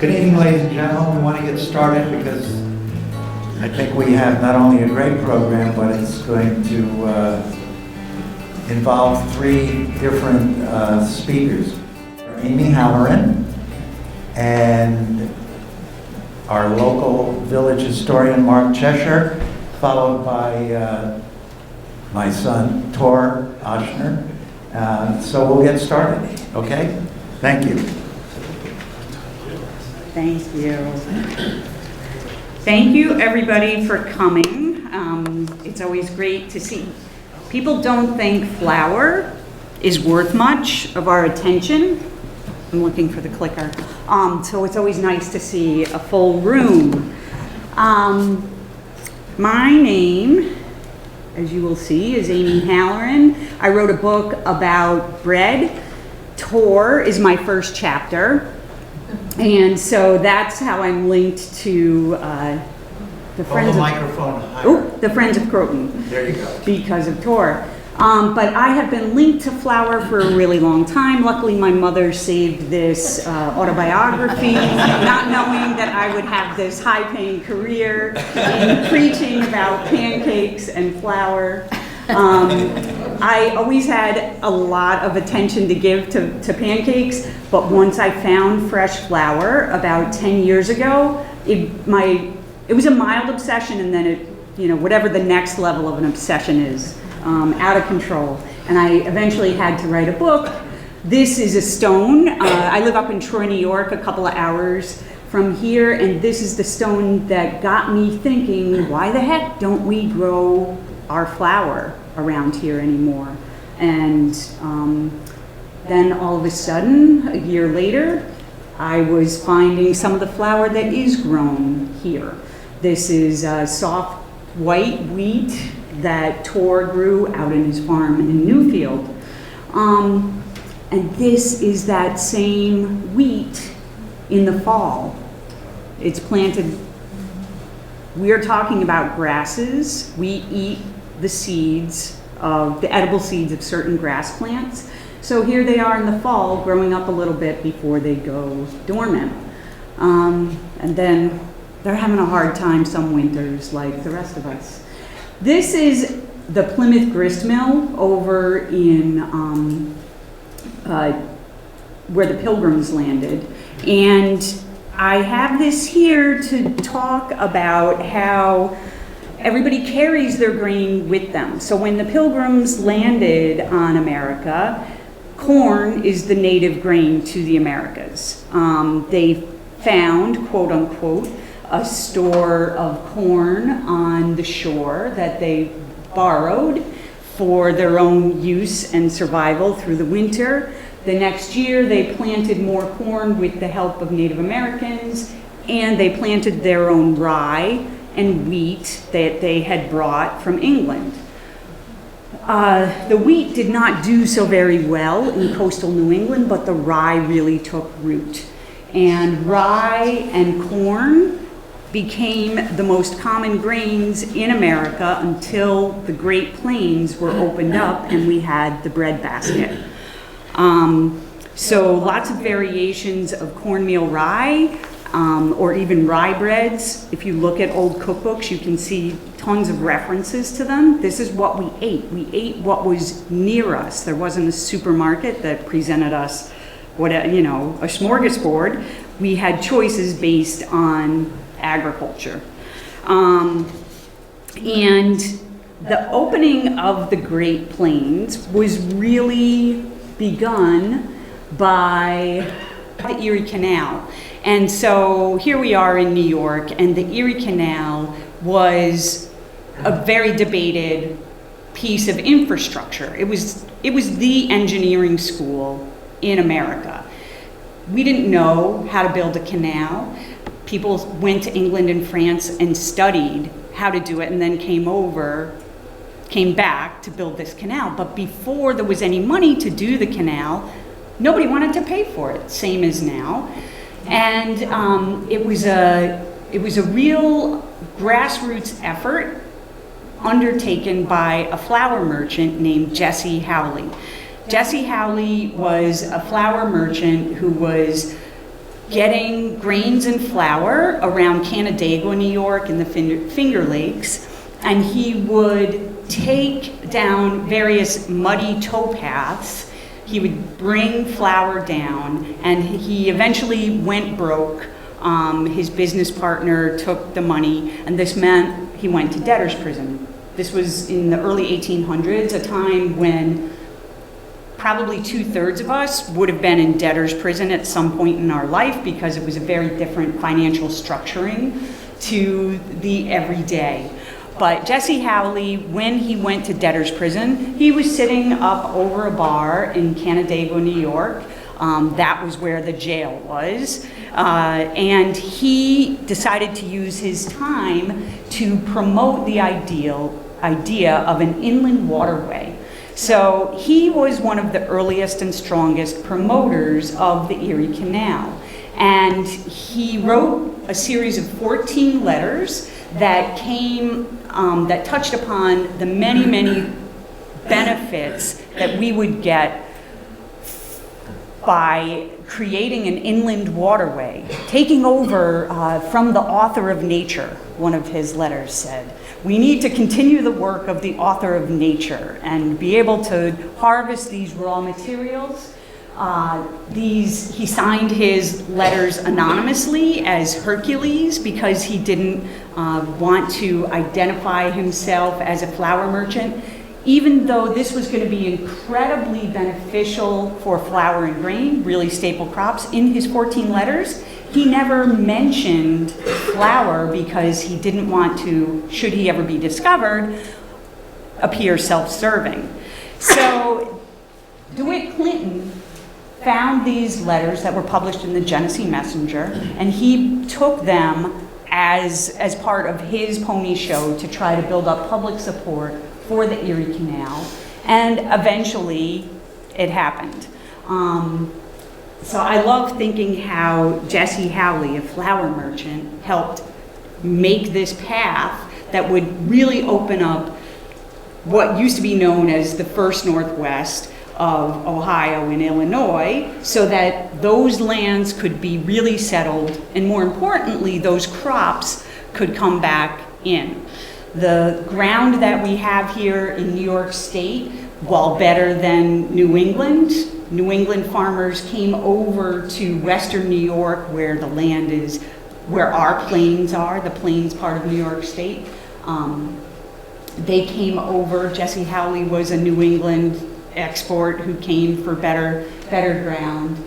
Good evening, ladies and gentlemen. We want to get started because I think we have not only a great program, but it's going to involve three different speakers. Amy Halloran and our local village historian, Mark Cheshire, followed by my son, Tor Oshner. So we'll get started, okay? Thank you. Thank you. Thank you, everybody, for coming. It's always great to see. People don't think flower is worth much of our attention. I'm looking for the clicker. So it's always nice to see a full room. My name, as you will see, is Amy Halloran. I wrote a book about bread. Tor is my first chapter. And so that's how I'm linked to the Friends of the Friends of Croton. There you go. Because of Tor. But I have been linked to flower for a really long time. Luckily, my mother saved this autobiography, not knowing that I would have this high-paying career in preaching about pancakes and flour. I always had a lot of attention to give to pancakes, but once I found fresh flour about 10 years ago, it was a mild obsession, and then whatever the next level of an obsession is, out of control. And I eventually had to write a book. This is a stone. I live up in Troy, New York, a couple of hours from here, and this is the stone that got me thinking, why the heck don't we grow our flour around here anymore? And then all of a sudden, a year later, I was finding some of the flour that is grown here. This is soft white wheat that Tor grew out in his farm in Newfield. And this is that same wheat in the fall. It's planted. We're talking about grasses. We eat the seeds of the edible seeds of certain grass plants. So here they are in the fall, growing up a little bit before they go dormant. And then they're having a hard time some winters like the rest of us. This is the Plymouth grist mill over in where the Pilgrims landed. And I have this here to talk about how everybody carries their grain with them. So when the Pilgrims landed on America, corn is the native grain to the Americas. They found, quote unquote, a store of corn on the shore that they borrowed for their own use and survival through the winter. The next year they planted more corn with the help of Native Americans, and they planted their own rye and wheat that they had brought from England. The wheat did not do so very well in coastal New England, but the rye really took root. And rye and corn became the most common grains in America until the Great Plains were opened up and we had the breadbasket. So lots of variations of cornmeal rye, or even rye breads. If you look at old cookbooks, you can see tons of references to them. This is what we ate. We ate what was near us. There wasn't a supermarket that presented us a smorgasbord. We had choices based on agriculture. And the opening of the Great Plains was really begun by the Erie Canal. And so here we are in New York, and the Erie Canal was a very debated piece of infrastructure. It was the engineering school in America. We didn't know how to build a canal. People went to England and France and studied how to do it, and then came back to build this canal. But before there was any money to do the canal, nobody wanted to pay for it, same as now. And it was a real grassroots effort undertaken by a flour merchant named Jesse Howley. Jesse Howley was a flour merchant who was getting grains and flour around Canandaigua, New York, and the Finger Lakes, and he would take down various muddy towpaths. He would bring flour down, and he eventually went broke. His business partner took the money, and this meant he went to debtor's prison. This was in the early 1800s, a time when probably 2/3 of us would have been in debtor's prison at some point in our life, because it was a very different financial structuring to the everyday. But Jesse Howley, when he went to debtor's prison, he was sitting up over a bar in Canandaigua, New York. That was where the jail was. And he decided to use his time to promote the idea of an inland waterway. So he was one of the earliest and strongest promoters of the Erie Canal. And he wrote a series of 14 letters that that touched upon the many, many benefits that we would get by creating an inland waterway, taking over from the author of nature, one of his letters said. We need to continue the work of the author of nature and be able to harvest these raw materials. He signed his letters anonymously as Hercules because he didn't want to identify himself as a flour merchant. Even though this was going to be incredibly beneficial for flour and grain, really staple crops, in his 14 letters, he never mentioned flour because he didn't want to, should he ever be discovered, appear self-serving. So DeWitt Clinton found these letters that were published in the Genesee Messenger, and he took them as part of his pony show to try to build up public support for the Erie Canal, and eventually it happened. So I love thinking how Jesse Howley, a flour merchant, helped make this path that would really open up what used to be known as the first Northwest of Ohio and Illinois, so that those lands could be really settled, and more importantly, those crops could come back in. The ground that we have here in New York State, while better than New England farmers came over to Western New York, where the land is, where our plains are, the plains part of New York State. They came over. Jesse Howley was a New England export who came for better ground.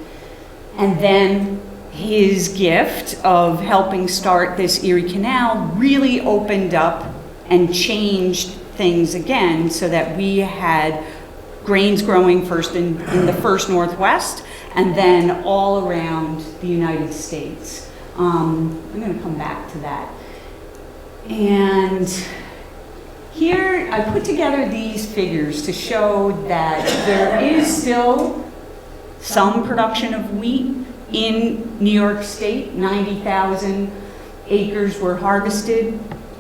And then his gift of helping start this Erie Canal really opened up and changed things again, so that we had grains growing first in the first Northwest, and then all around the United States. I'm going to come back to that. And here I put together these figures to show that there is still some production of wheat in New York State. 90,000 acres were harvested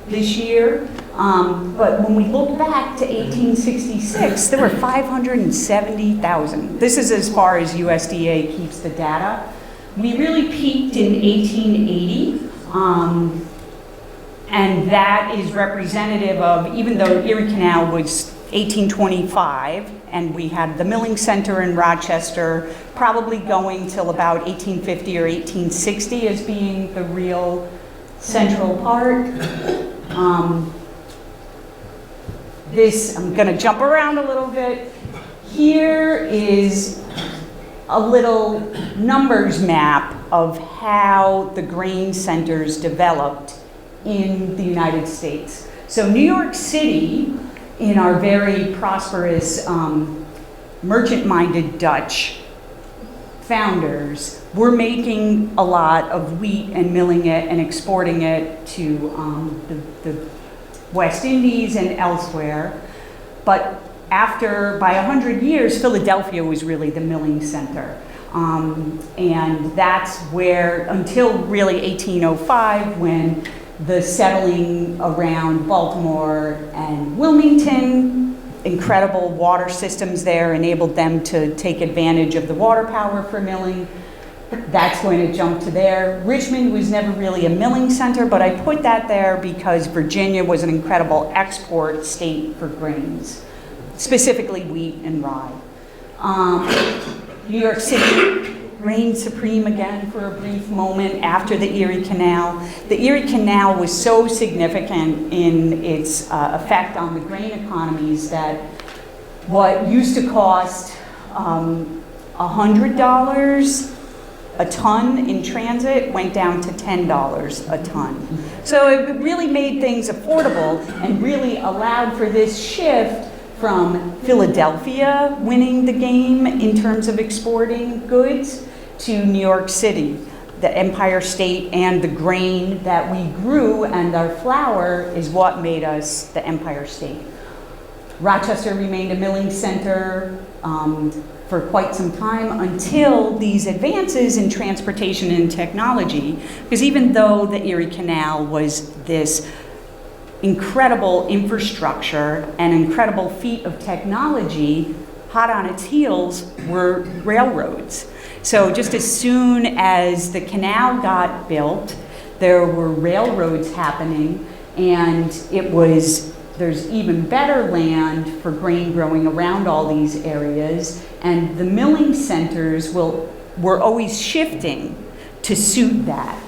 this year. But when we look back to 1866, there were 570,000. This is as far as USDA keeps the data. We really peaked in 1880, and that is representative of, even though Erie Canal was 1825, and we had the milling center in Rochester probably going till about 1850 or 1860 as being the real central part. I'm going to jump around a little bit. Here is a little numbers map of how the grain centers developed in the United States. So New York City, in our very prosperous, merchant-minded Dutch founders, were making a lot of wheat and milling it and exporting it to the West Indies and elsewhere. But by 100 years, Philadelphia was really the milling center. And that's where, until really 1805, when the settling around Baltimore and Wilmington, incredible water systems there enabled them to take advantage of the water power for milling. That's going to jump to there. Richmond was never really a milling center, but I put that there because Virginia was an incredible export state for grains, specifically wheat and rye. New York City reigned supreme again for a brief moment after the Erie Canal. The Erie Canal was so significant in its effect on the grain economies that what used to cost $100 a ton in transit went down to $10 a ton. So it really made things affordable and really allowed for this shift from Philadelphia winning the game in terms of exporting goods to New York City, the Empire State, and the grain that we grew and our flour is what made us the Empire State. Rochester remained a milling center for quite some time until these advances in transportation and technology, because even though the Erie Canal was this incredible infrastructure and incredible feat of technology, hot on its heels were railroads. So just as soon as the canal got built, there were railroads happening, and there's even better land for grain growing around all these areas, and the milling centers were always shifting to suit that.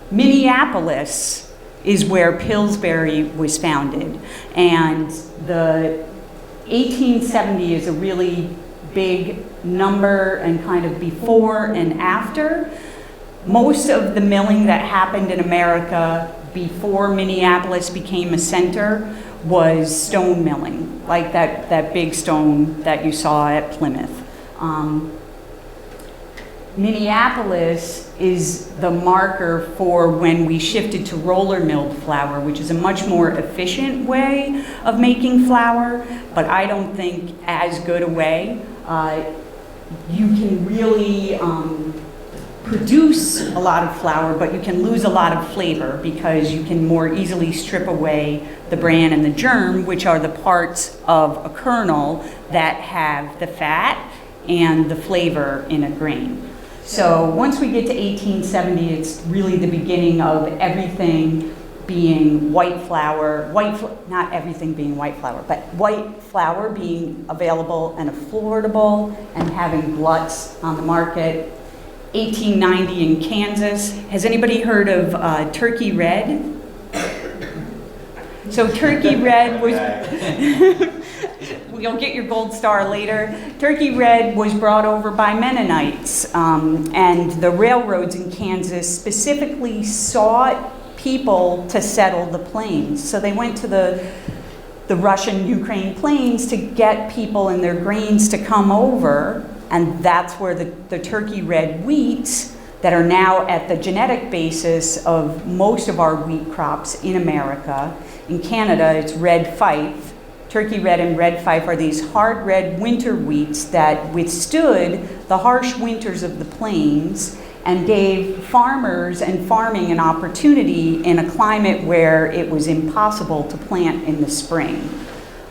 Minneapolis is where Pillsbury was founded, and the 1870 is a really big number and kind of before and after. Most of the milling that happened in America before Minneapolis became a center was stone milling, like that big stone that you saw at Plymouth. Minneapolis is the marker for when we shifted to roller milled flour, which is a much more efficient way of making flour, but I don't think as good a way. You can really produce a lot of flour, but you can lose a lot of flavor because you can more easily strip away the bran and the germ, which are the parts of a kernel that have the fat and the flavor in a grain. So once we get to 1870, it's really the beginning of everything being white flour, not everything being white flour, but white flour being available and affordable and having gluts on the market. 1890 in Kansas. Has anybody heard of Turkey Red? So Turkey Red was, you'll get your gold star later. Turkey Red was brought over by Mennonites, and the railroads in Kansas specifically sought people to settle the plains. So they went to the Russian-Ukraine plains to get people and their grains to come over, and that's where the Turkey Red wheats that are now at the genetic basis of most of our wheat crops in America. In Canada, it's Red Fife. Turkey Red and Red Fife are these hard red winter wheats that withstood the harsh winters of the plains and gave farmers and farming an opportunity in a climate where it was impossible to plant in the spring.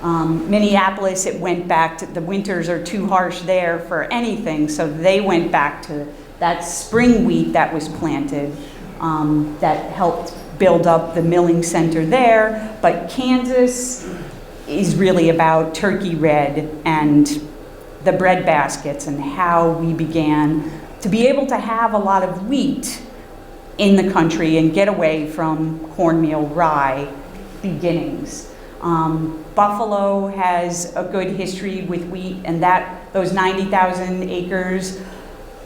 Minneapolis, it went back to, the winters are too harsh there for anything, so they went back to that spring wheat that was planted that helped build up the milling center there. But Kansas is really about Turkey Red and the bread baskets and how we began to be able to have a lot of wheat in the country and get away from cornmeal rye beginnings. Buffalo has a good history with wheat, and those 90,000 acres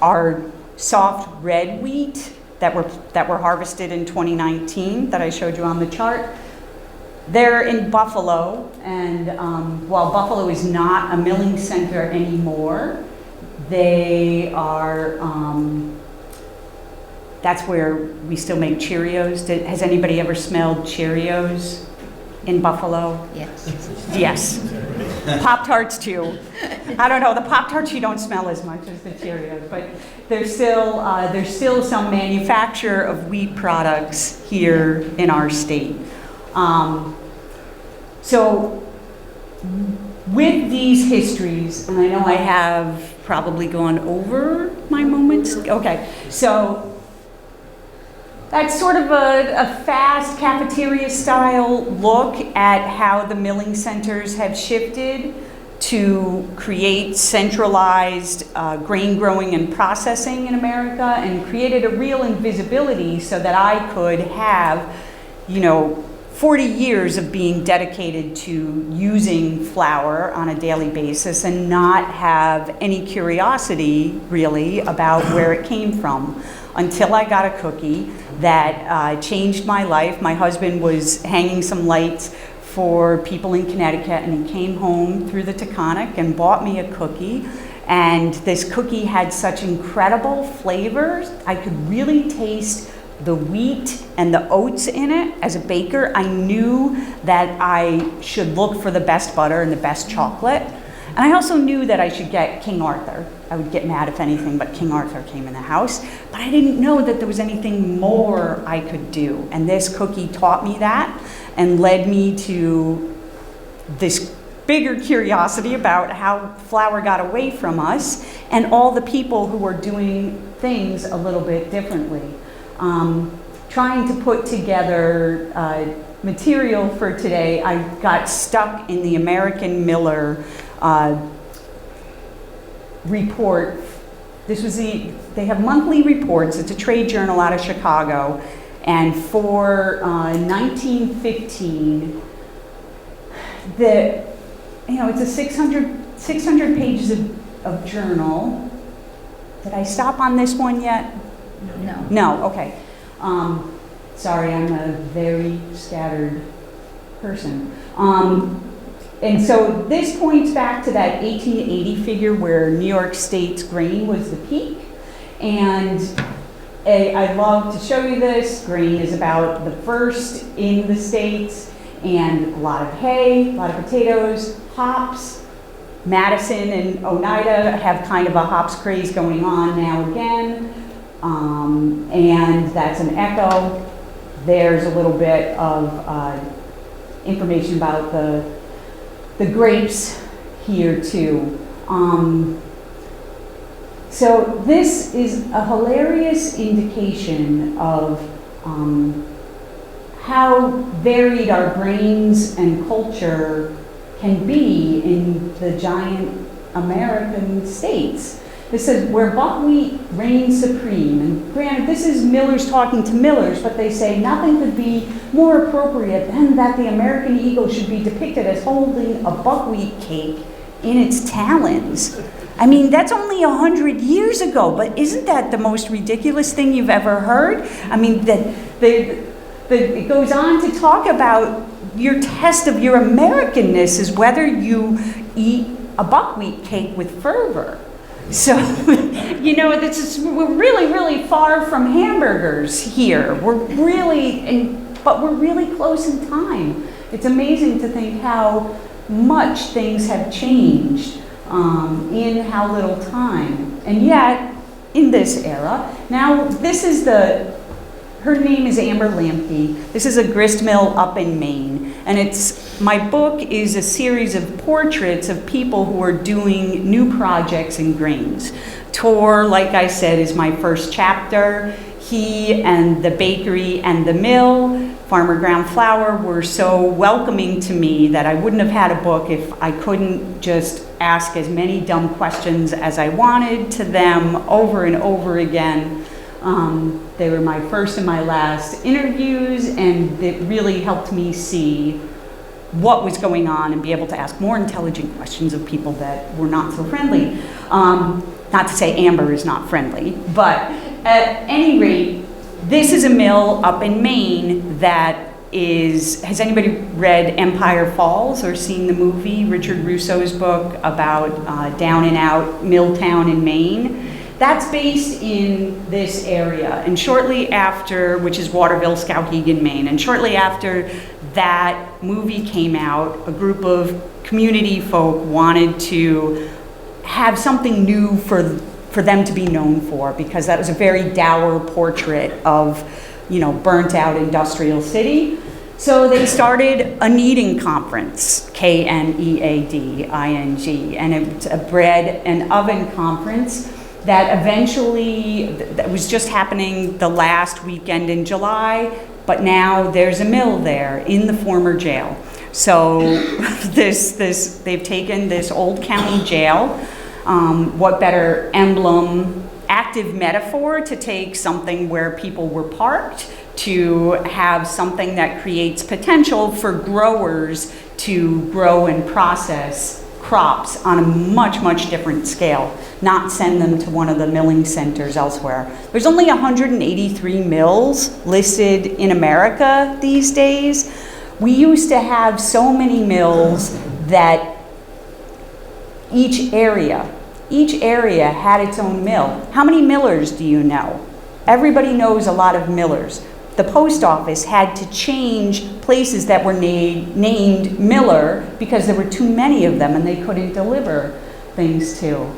are soft red wheat that were harvested in 2019 that I showed you on the chart. They're in Buffalo, and while Buffalo is not a milling center anymore, they are, that's where we still make Cheerios. Has anybody ever smelled Cheerios in Buffalo? Yes. Yes. Pop-Tarts too. I don't know, the Pop-Tarts you don't smell as much as the Cheerios, but there's still some manufacture of wheat products here in our state. So with these histories, and I know I have probably gone over my moments. Okay, so that's sort of a fast cafeteria-style look at how the milling centers have shifted to create centralized grain growing and processing in America, and created a real invisibility so that I could have, 40 years of being dedicated to using flour on a daily basis and not have any curiosity really about where it came from, until I got a cookie that changed my life. My husband was hanging some lights for people in Connecticut, and he came home through the Taconic and bought me a cookie. And this cookie had such incredible flavors. I could really taste the wheat and the oats in it. As a baker, I knew that I should look for the best butter and the best chocolate. And I also knew that I should get King Arthur. I would get mad if anything but King Arthur came in the house. But I didn't know that there was anything more I could do. And this cookie taught me that and led me to this bigger curiosity about how flour got away from us and all the people who were doing things a little bit differently. Trying to put together material for today, I got stuck in the American Miller report. This was they have monthly reports. It's a trade journal out of Chicago. And for 1915, it's a 600 pages of journal. Did I stop on this one yet? No. No, okay. Sorry, I'm a very scattered person. And so this points back to that 1880 figure where New York State's grain was the peak. And I'd love to show you this. Grain is about the first in the States, and a lot of hay, a lot of potatoes, hops. Madison and Oneida have kind of a hops craze going on now again. And that's an echo. There's a little bit of information about the grapes here too. So this is a hilarious indication of how varied our brains and culture can be in the giant American states. This says, where buckwheat reigns supreme. And granted, this is millers talking to millers, but they say nothing could be more appropriate than that the American eagle should be depicted as holding a buckwheat cake in its talons. I mean, that's only 100 years ago, but isn't that the most ridiculous thing you've ever heard? I mean, it goes on to talk about your test of your Americanness is whether you eat a buckwheat cake with fervor. So, we're really, really far from hamburgers here. But we're really close in time. It's amazing to think how much things have changed in how little time. And yet, in this era, now this is her name is Amber Lamke. This is a grist mill up in Maine. And my book is a series of portraits of people who are doing new projects in grains. Tor, like I said, is my first chapter. He and the bakery and the mill, Farmer Ground Flour, were so welcoming to me that I wouldn't have had a book if I couldn't just ask as many dumb questions as I wanted to them over and over again. They were my first and my last interviews, and it really helped me see what was going on and be able to ask more intelligent questions of people that were not so friendly. Not to say Amber is not friendly, but at any rate, this is a mill up in Maine that has anybody read Empire Falls or seen the movie, Richard Russo's book about down and out mill town in Maine? That's based in this area, and shortly after, which is Waterville, Skowhegan, Maine, and shortly after that movie came out, a group of community folk wanted to have something new for them to be known for, because that was a very dour portrait of, burnt out industrial city. So they started a kneading conference, KNEADING, and it's a bread and oven conference that eventually, that was just happening the last weekend in July, but now there's a mill there in the former jail. So they've taken this old county jail, what better emblem, active metaphor to take something where people were parked to have something that creates potential for growers to grow and process crops on a much, much different scale, not send them to one of the milling centers elsewhere. There's only 183 mills listed in America these days. We used to have so many mills that each area had its own mill. How many millers do you know? Everybody knows a lot of millers. The post office had to change places that were named Miller because there were too many of them and they couldn't deliver things to.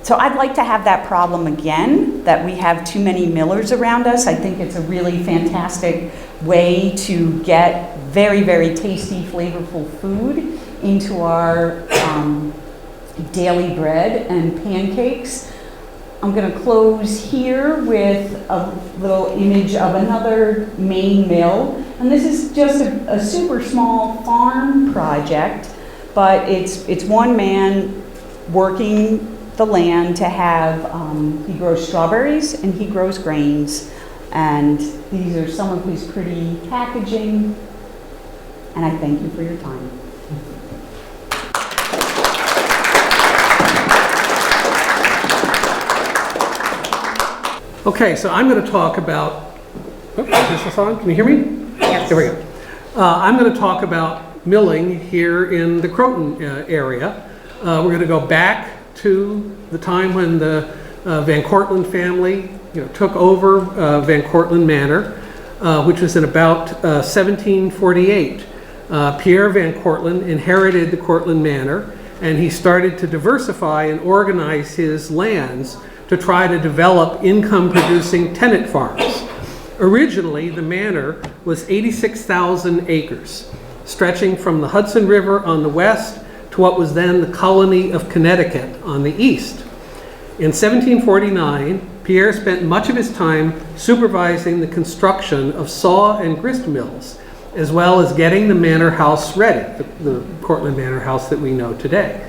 So I'd like to have that problem again, that we have too many millers around us. I think it's a really fantastic way to get very, very tasty, flavorful food into our daily bread and pancakes. I'm going to close here with a little image of another Maine mill. And this is just a super small farm project, but it's one man working the land to have, he grows strawberries and he grows grains. And these are some of his pretty packaging. And I thank you for your time. Okay, so I'm going to talk about, is this on? Can you hear me? Yes. There we go. I'm going to talk about milling here in the Croton area. We're going to go back to the time when the Van Cortlandt family took over Van Cortlandt Manor, which was in about 1748. Pierre Van Cortlandt inherited the Cortlandt Manor, and he started to diversify and organize his lands to try to develop income-producing tenant farms. Originally, the manor was 86,000 acres, stretching from the Hudson River on the west to what was then the colony of Connecticut on the east. In 1749, Pierre spent much of his time supervising the construction of saw and grist mills, as well as getting the manor house ready, the Cortlandt Manor House that we know today.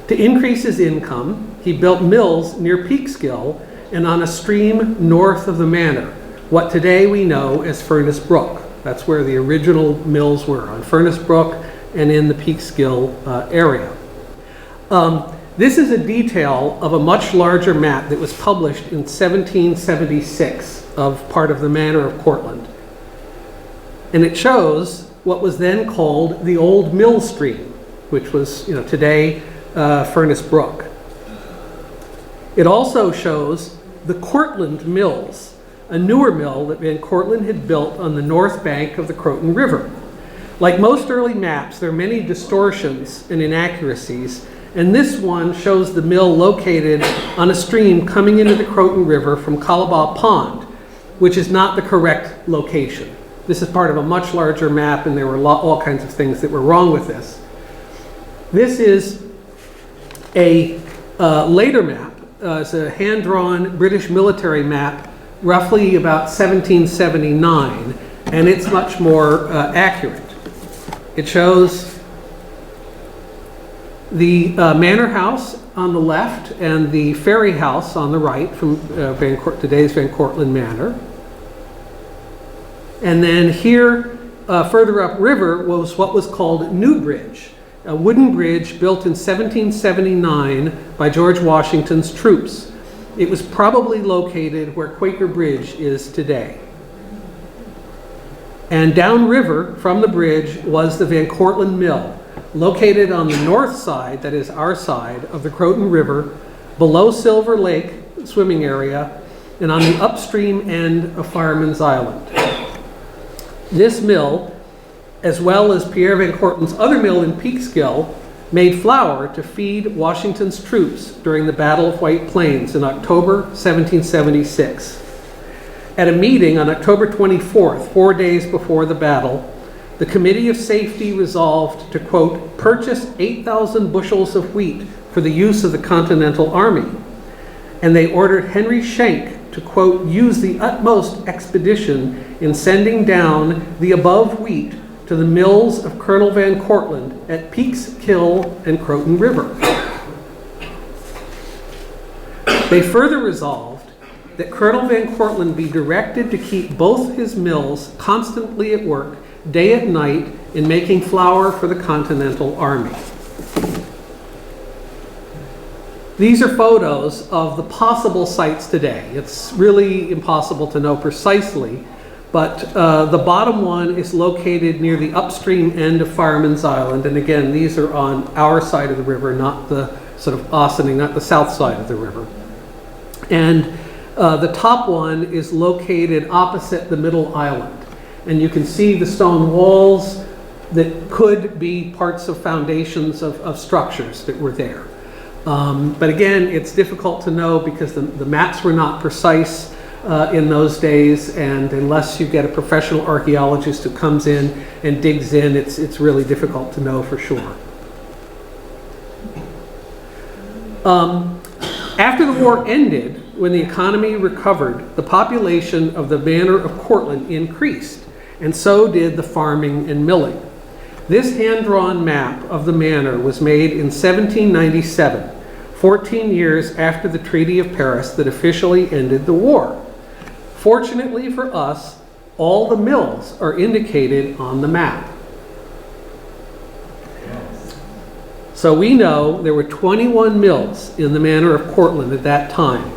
To increase his income, he built mills near Peekskill and on a stream north of the manor, what today we know as Furnace Brook. That's where the original mills were, on Furnace Brook and in the Peekskill area. This is a detail of a much larger map that was published in 1776 of part of the manor of Cortlandt. And it shows what was then called the Old Mill Stream, which was today Furnace Brook. It also shows the Cortlandt Mills, a newer mill that Van Cortlandt had built on the north bank of the Croton River. Like most early maps, there are many distortions and inaccuracies, and this one shows the mill located on a stream coming into the Croton River from Calabaw Pond, which is not the correct location. This is part of a much larger map, and there were all kinds of things that were wrong with this. This is a later map. It's a hand-drawn British military map, roughly about 1779, and it's much more accurate. It shows the manor house on the left and the ferry house on the right from today's Van Cortlandt Manor. And then here, further upriver, was what was called New Bridge, a wooden bridge built in 1779 by George Washington's troops. It was probably located where Quaker Bridge is today. And downriver from the bridge was the Van Cortlandt Mill, located on the north side, that is our side, of the Croton River, below Silver Lake swimming area, and on the upstream end of Fireman's Island. This mill, as well as Pierre Van Cortlandt's other mill in Peekskill, made flour to feed Washington's troops during the Battle of White Plains in October 1776. At a meeting on October 24th, 4 days before the battle, the Committee of Safety resolved to, quote, purchase 8,000 bushels of wheat for the use of the Continental Army. And they ordered Henry Schenck to, quote, use the utmost expedition in sending down the above wheat to the mills of Colonel Van Cortlandt at Peekskill and Croton River. They further resolved that Colonel Van Cortlandt be directed to keep both his mills constantly at work, day and night, in making flour for the Continental Army. These are photos of the possible sites today. It's really impossible to know precisely, but the bottom one is located near the upstream end of Fireman's Island. And again, these are on our side of the river, not the sort of Ossining, not the south side of the river. And the top one is located opposite the middle island. And you can see the stone walls that could be parts of foundations of structures that were there. But again, it's difficult to know because the maps were not precise in those days, and unless you get a professional archaeologist who comes in and digs in, it's really difficult to know for sure. After the war ended, when the economy recovered, the population of the manor of Cortlandt increased, and so did the farming and milling. This hand-drawn map of the manor was made in 1797, 14 years after the Treaty of Paris that officially ended the war. Fortunately for us, all the mills are indicated on the map. So we know there were 21 mills in the manor of Cortlandt at that time.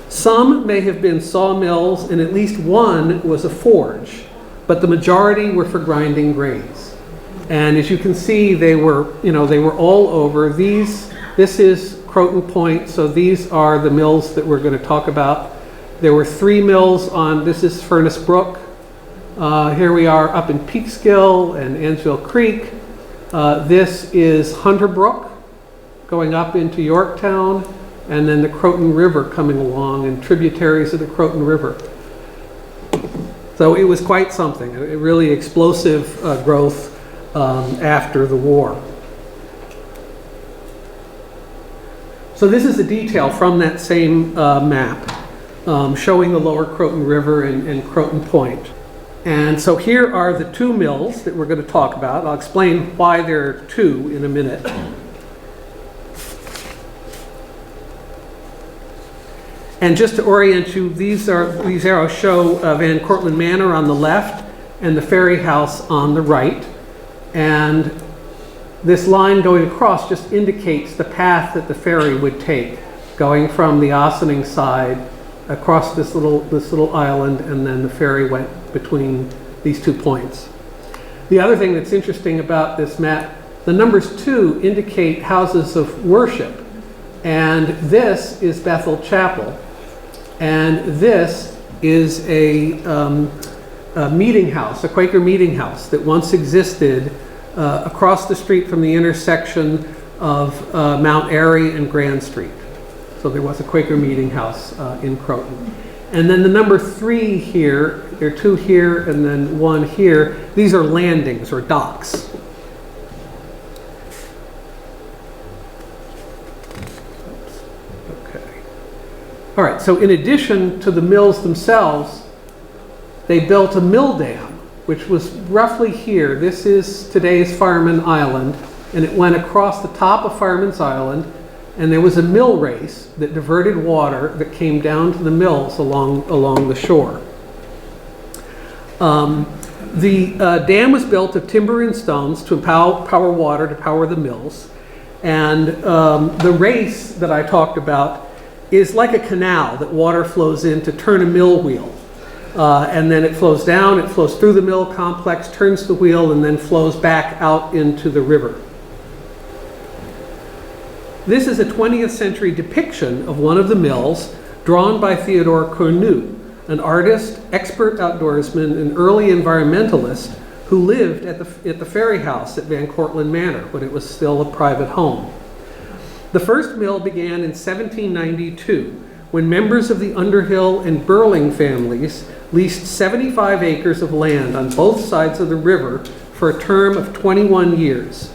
Some may have been sawmills, and at least one was a forge, but the majority were for grinding grains. And as you can see, they were all over. This is Croton Point, so these are the mills that we're going to talk about. There were 3 mills on, this is Furnace Brook. Here we are up in Peekskill and Ansville Creek. This is Hunter Brook going up into Yorktown, and then the Croton River coming along and tributaries of the Croton River. So it was quite something, a really explosive growth after the war. So this is the detail from that same map showing the lower Croton River and Croton Point. And so here are the 2 mills that we're going to talk about. I'll explain why there are 2 in a minute. And just to orient you, these arrows show Van Cortlandt Manor on the left and the ferry house on the right. And this line going across just indicates the path that the ferry would take, going from the Ossining side across this little island, and then the ferry went between these 2 points. The other thing that's interesting about this map, the numbers 2 indicate houses of worship, and this is Bethel Chapel, and this is a meeting house, a Quaker meeting house that once existed across the street from the intersection of Mount Airy and Grand Street. So there was a Quaker meeting house in Croton. And then the number 3 here, there are 2 here and then 1 here. These are landings or docks. Okay. All right, so in addition to the mills themselves, they built a mill dam, which was roughly here. This is today's Fireman Island, and it went across the top of Fireman's Island, and there was a mill race that diverted water that came down to the mills along the shore. The dam was built of timber and stones to power water, to power the mills. And the race that I talked about is like a canal that water flows in to turn a mill wheel. And then it flows down, it flows through the mill complex, turns the wheel, and then flows back out into the river. This is a 20th century depiction of one of the mills drawn by Theodore Cornu, an artist, expert outdoorsman, and early environmentalist who lived at the ferry house at Van Cortlandt Manor when it was still a private home. The first mill began in 1792 when members of the Underhill and Burling families leased 75 acres of land on both sides of the river for a term of 21 years.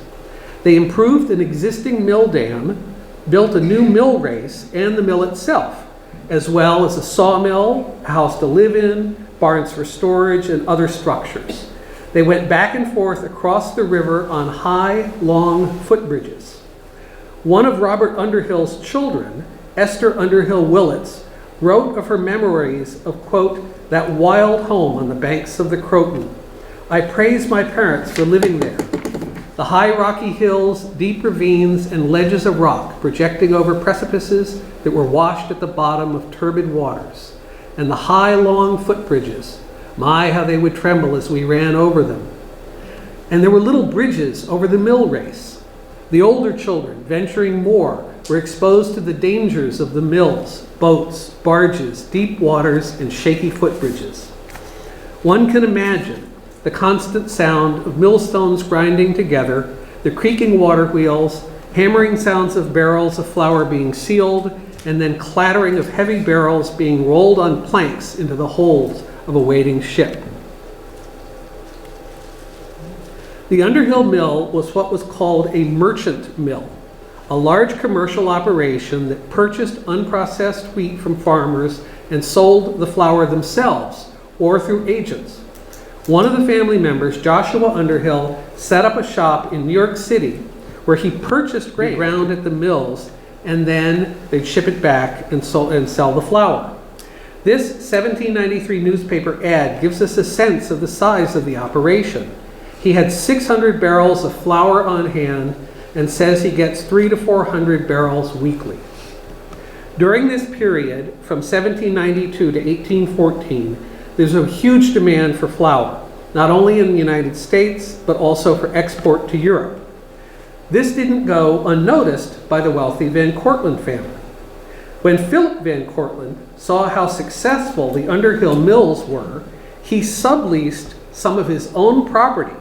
They improved an existing mill dam, built a new mill race and the mill itself, as well as a sawmill, a house to live in, barns for storage, and other structures. They went back and forth across the river on high, long footbridges. One of Robert Underhill's children, Esther Underhill Willits, wrote of her memories of, quote, that wild home on the banks of the Croton. I praise my parents for living there. The high rocky hills, deep ravines, and ledges of rock projecting over precipices that were washed at the bottom of turbid waters. And the high, long footbridges. My, how they would tremble as we ran over them. And there were little bridges over the mill race. The older children, venturing more, were exposed to the dangers of the mills, boats, barges, deep waters, and shaky footbridges. One can imagine the constant sound of millstones grinding together, the creaking water wheels, hammering sounds of barrels of flour being sealed, and then clattering of heavy barrels being rolled on planks into the holds of a waiting ship. The Underhill Mill was what was called a merchant mill, a large commercial operation that purchased unprocessed wheat from farmers and sold the flour themselves or through agents. One of the family members, Joshua Underhill, set up a shop in New York City where he purchased grain ground at the mills, and then they'd ship it back and sell the flour. This 1793 newspaper ad gives us a sense of the size of the operation. He had 600 barrels of flour on hand and says he gets 300 to 400 barrels weekly. During this period, from 1792 to 1814, there's a huge demand for flour, not only in the United States, but also for export to Europe. This didn't go unnoticed by the wealthy Van Cortlandt family. When Philip Van Cortlandt saw how successful the Underhill mills were, he subleased some of his own property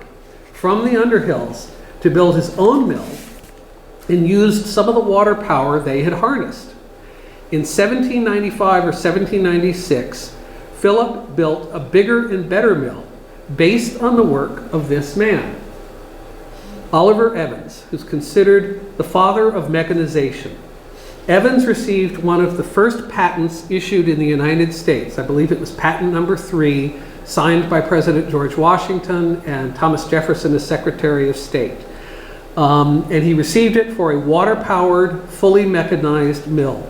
from the Underhills to build his own mill and used some of the water power they had harnessed. In 1795 or 1796, Philip built a bigger and better mill based on the work of this man, Oliver Evans, who's considered the father of mechanization. Evans received one of the first patents issued in the United States. I believe it was patent number 3, signed by President George Washington and Thomas Jefferson as Secretary of State. And he received it for a water-powered, fully mechanized mill.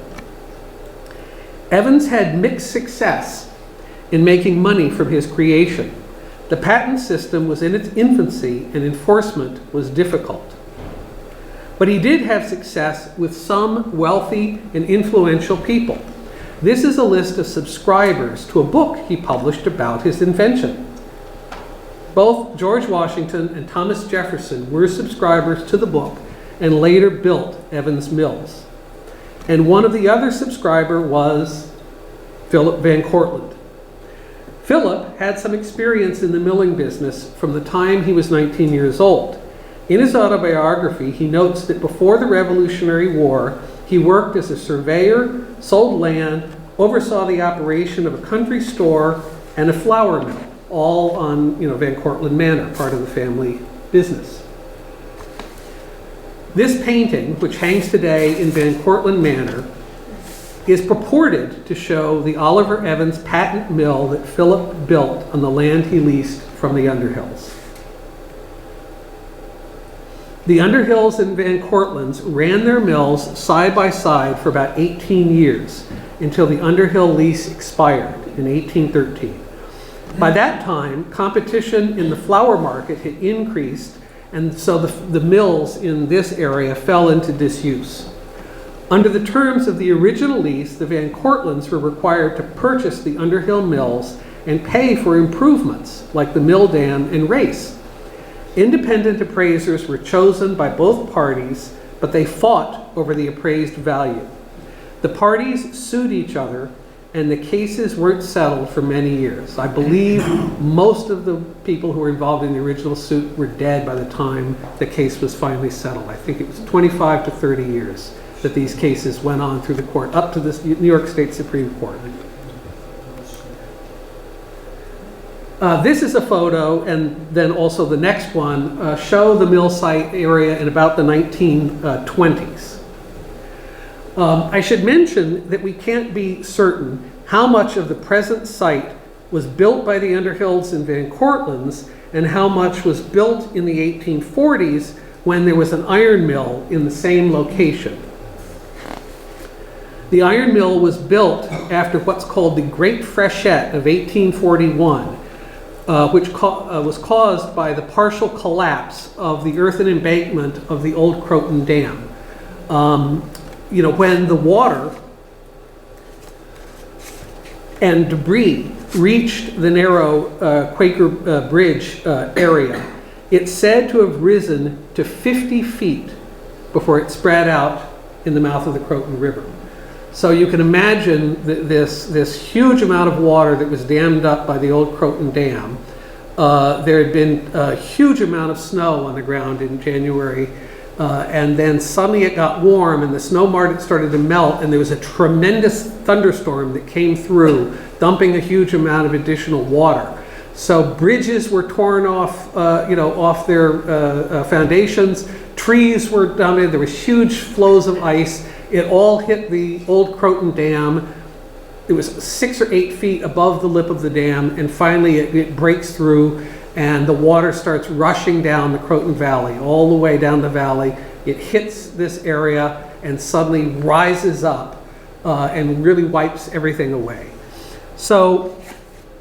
Evans had mixed success in making money from his creation. The patent system was in its infancy and enforcement was difficult. But he did have success with some wealthy and influential people. This is a list of subscribers to a book he published about his invention. Both George Washington and Thomas Jefferson were subscribers to the book and later built Evans Mills. And one of the other subscriber was Philip Van Cortlandt. Philip had some experience in the milling business from the time he was 19 years old. In his autobiography, he notes that before the Revolutionary War, he worked as a surveyor, sold land, oversaw the operation of a country store and a flour mill, all on Van Cortlandt Manor, part of the family business. This painting, which hangs today in Van Cortlandt Manor, is purported to show the Oliver Evans patent mill that Philip built on the land he leased from the Underhills. The Underhills and Van Cortlandts ran their mills side by side for about 18 years until the Underhill lease expired in 1813. By that time, competition in the flour market had increased, and so the mills in this area fell into disuse. Under the terms of the original lease, the Van Cortlandts were required to purchase the Underhill mills and pay for improvements like the mill dam and race. Independent appraisers were chosen by both parties, but they fought over the appraised value. The parties sued each other, and the cases weren't settled for many years. I believe most of the people who were involved in the original suit were dead by the time the case was finally settled. I think it was 25 to 30 years that these cases went on through the court, up to the New York State Supreme Court. This is a photo, and then also the next one, show the mill site area in about the 1920s. I should mention that we can't be certain how much of the present site was built by the Underhills and Van Cortlands and how much was built in the 1840s when there was an iron mill in the same location. The iron mill was built after what's called the Great Freshet of 1841, which was caused by the partial collapse of the earthen embankment of the old Croton Dam. When the water and debris reached the narrow Quaker Bridge area, it's said to have risen to 50 feet before it spread out in the mouth of the Croton River. So you can imagine this huge amount of water that was dammed up by the old Croton Dam. There had been a huge amount of snow on the ground in January, and then suddenly it got warm and the snow started to melt, and there was a tremendous thunderstorm that came through, dumping a huge amount of additional water. So bridges were torn off, off their foundations. Trees were dumped. There was huge flows of ice. It all hit the old Croton Dam. It was 6 or 8 feet above the lip of the dam, and finally it breaks through, and the water starts rushing down the Croton Valley, all the way down the valley. It hits this area and suddenly rises up and really wipes everything away. So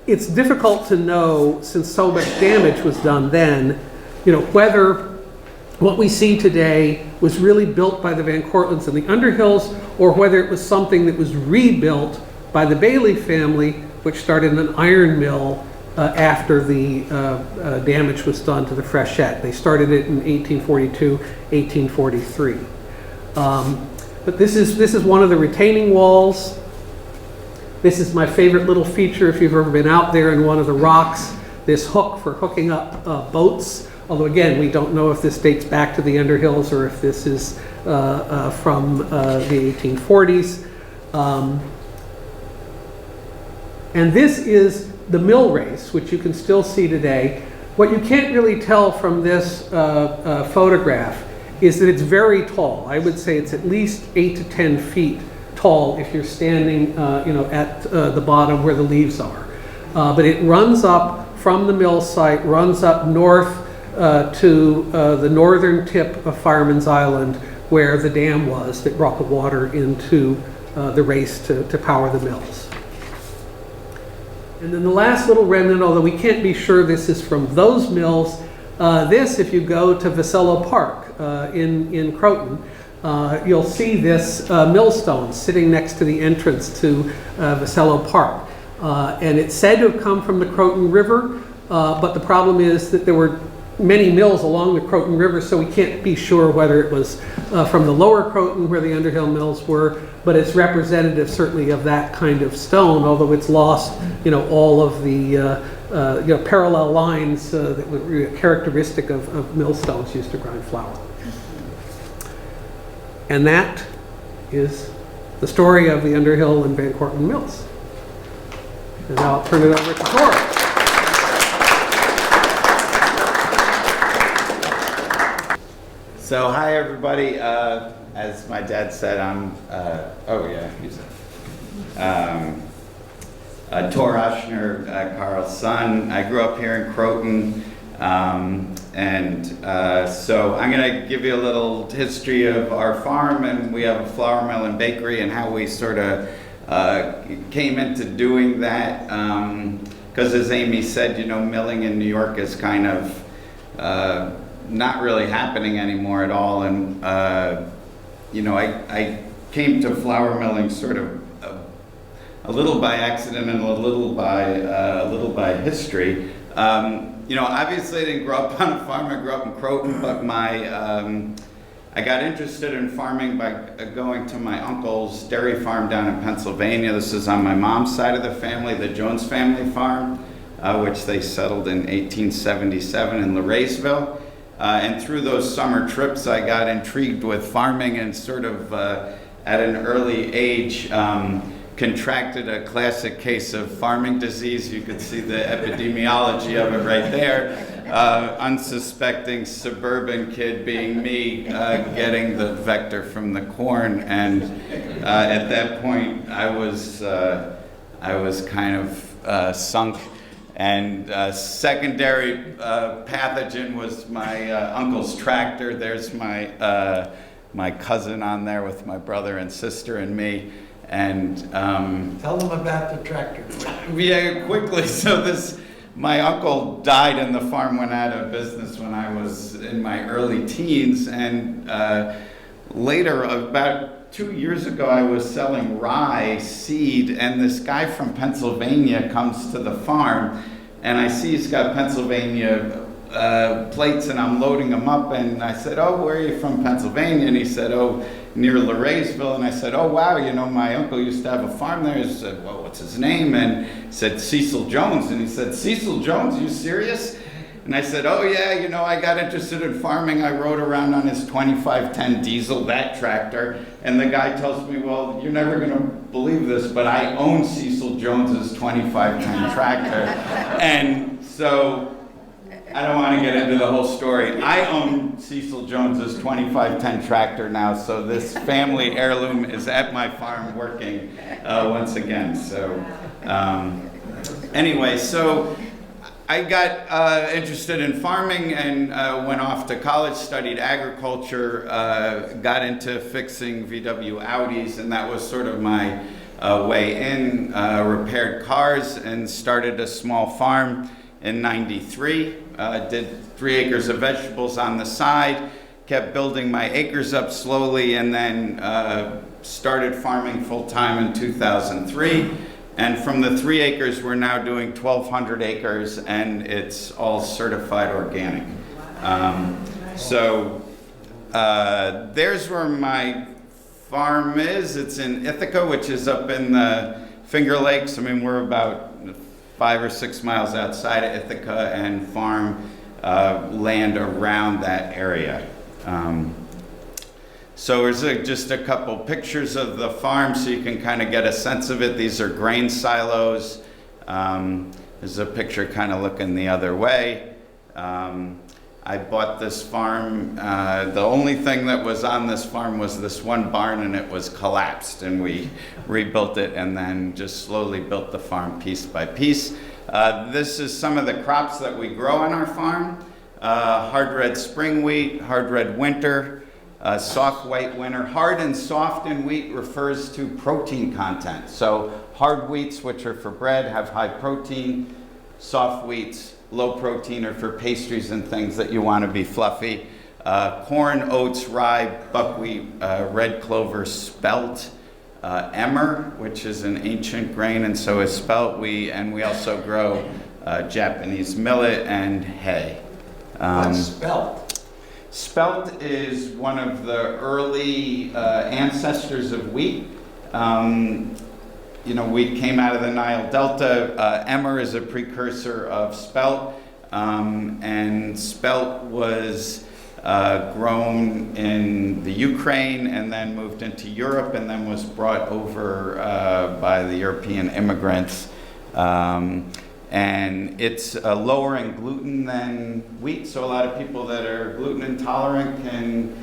it's difficult to know, since so much damage was done then, whether what we see today was really built by the Van Cortlands and the Underhills, or whether it was something that was rebuilt by the Bailey family, which started an iron mill after the damage was done to the Freshet. They started it in 1842, 1843. But this is one of the retaining walls. This is my favorite little feature if you've ever been out there in one of the rocks, this hook for hooking up boats. Although again, we don't know if this dates back to the Underhills or if this is from the 1840s. And this is the mill race, which you can still see today. What you can't really tell from this photograph is that it's very tall. I would say it's at least 8 to 10 feet tall if you're standing at the bottom where the leaves are. But it runs up from the mill site, runs up north to the northern tip of Fireman's Island, where the dam was that brought the water into the race to power the mills. And then the last little remnant, although we can't be sure this is from those mills, if you go to Vasello Park in Croton, you'll see this millstone sitting next to the entrance to Vasello Park. And it's said to have come from the Croton River, but the problem is that there were many mills along the Croton River, so we can't be sure whether it was from the lower Croton where the Underhill mills were, but it's representative certainly of that kind of stone, although it's lost, all of the parallel lines that were characteristic of millstones used to grind flour. And that is the story of the Underhill and Van Cortlandt mills. And now I'll turn it over to Tori. So hi everybody. As my dad said, I'm Tor Ushner, Carl's son. I grew up here in Croton, so I'm going to give you a little history of our farm, and we have a flour mill and bakery, and how we sort of came into doing that. Because as Amy said, milling in New York is kind of not really happening anymore at all, and I came to flour milling sort of a little by accident and a little by history. Obviously I didn't grow up on a farm. I grew up in Croton, but I got interested in farming by going to my uncle's dairy farm down in Pennsylvania. This is on my mom's side of the family, the Jones family farm, which they settled in 1877 in Laraisville. And through those summer trips, I got intrigued with farming and sort of at an early age contracted a classic case of farming disease. You could see the epidemiology of it right there. Unsuspecting suburban kid being me getting the vector from the corn. And at that point, I was kind of sunk. And secondary pathogen was my uncle's tractor. There's my cousin on there with my brother and sister and me. And Tell them about the tractor. yeah, quickly. So my uncle died and the farm went out of business when I was in my early teens. And later, about 2 years ago, I was selling rye seed, and this guy from Pennsylvania comes to the farm, and I see he's got Pennsylvania plates, and I'm loading them up, and I said, "Oh, where are you from, Pennsylvania?" And he said, "Oh, near Laraysville." And I said, "Oh, wow, my uncle used to have a farm there." He said, "Well, what's his name?" And he said, "Cecil Jones." And he said, "Cecil Jones, you serious?" And I said, "Oh yeah, I got interested in farming. I rode around on his 2510 diesel, that tractor." And the guy tells me, "Well, you're never going to believe this, but I own Cecil Jones's 2510 tractor." And so I don't want to get into the whole story. I own Cecil Jones's 2510 tractor now, so this family heirloom is at my farm working once again. So anyway, so I got interested in farming and went off to college, studied agriculture, got into fixing VW Audis, and that was sort of my way in, repaired cars and started a small farm in '93. Did 3 acres of vegetables on the side, kept building my acres up slowly, and then started farming full-time in 2003. And from the 3 acres, we're now doing 1,200 acres, and it's all certified organic. So there's where my farm is. It's in Ithaca, which is up in the Finger Lakes. I mean, we're about 5 or 6 miles outside of Ithaca and farm land around that area. So here's just a couple pictures of the farm so you can kind of get a sense of it. These are grain silos. There's a picture kind of looking the other way. I bought this farm. The only thing that was on this farm was this one barn, and it was collapsed, and we rebuilt it and then just slowly built the farm piece by piece. This is some of the crops that we grow on our farm. Hard red spring wheat, hard red winter, soft white winter. Hard and soft in wheat refers to protein content. So hard wheats, which are for bread, have high protein. Soft wheats, low protein, are for pastries and things that you want to be fluffy. Corn, oats, rye, buckwheat, red clover, spelt, emmer, which is an ancient grain, and so is spelt. And we also grow Japanese millet and hay. What's spelt? Spelt is one of the early ancestors of wheat. Wheat came out of the Nile Delta. Emmer is a precursor of spelt, and spelt was grown in the Ukraine and then moved into Europe and then was brought over by the European immigrants. And it's lower in gluten than wheat, so a lot of people that are gluten intolerant can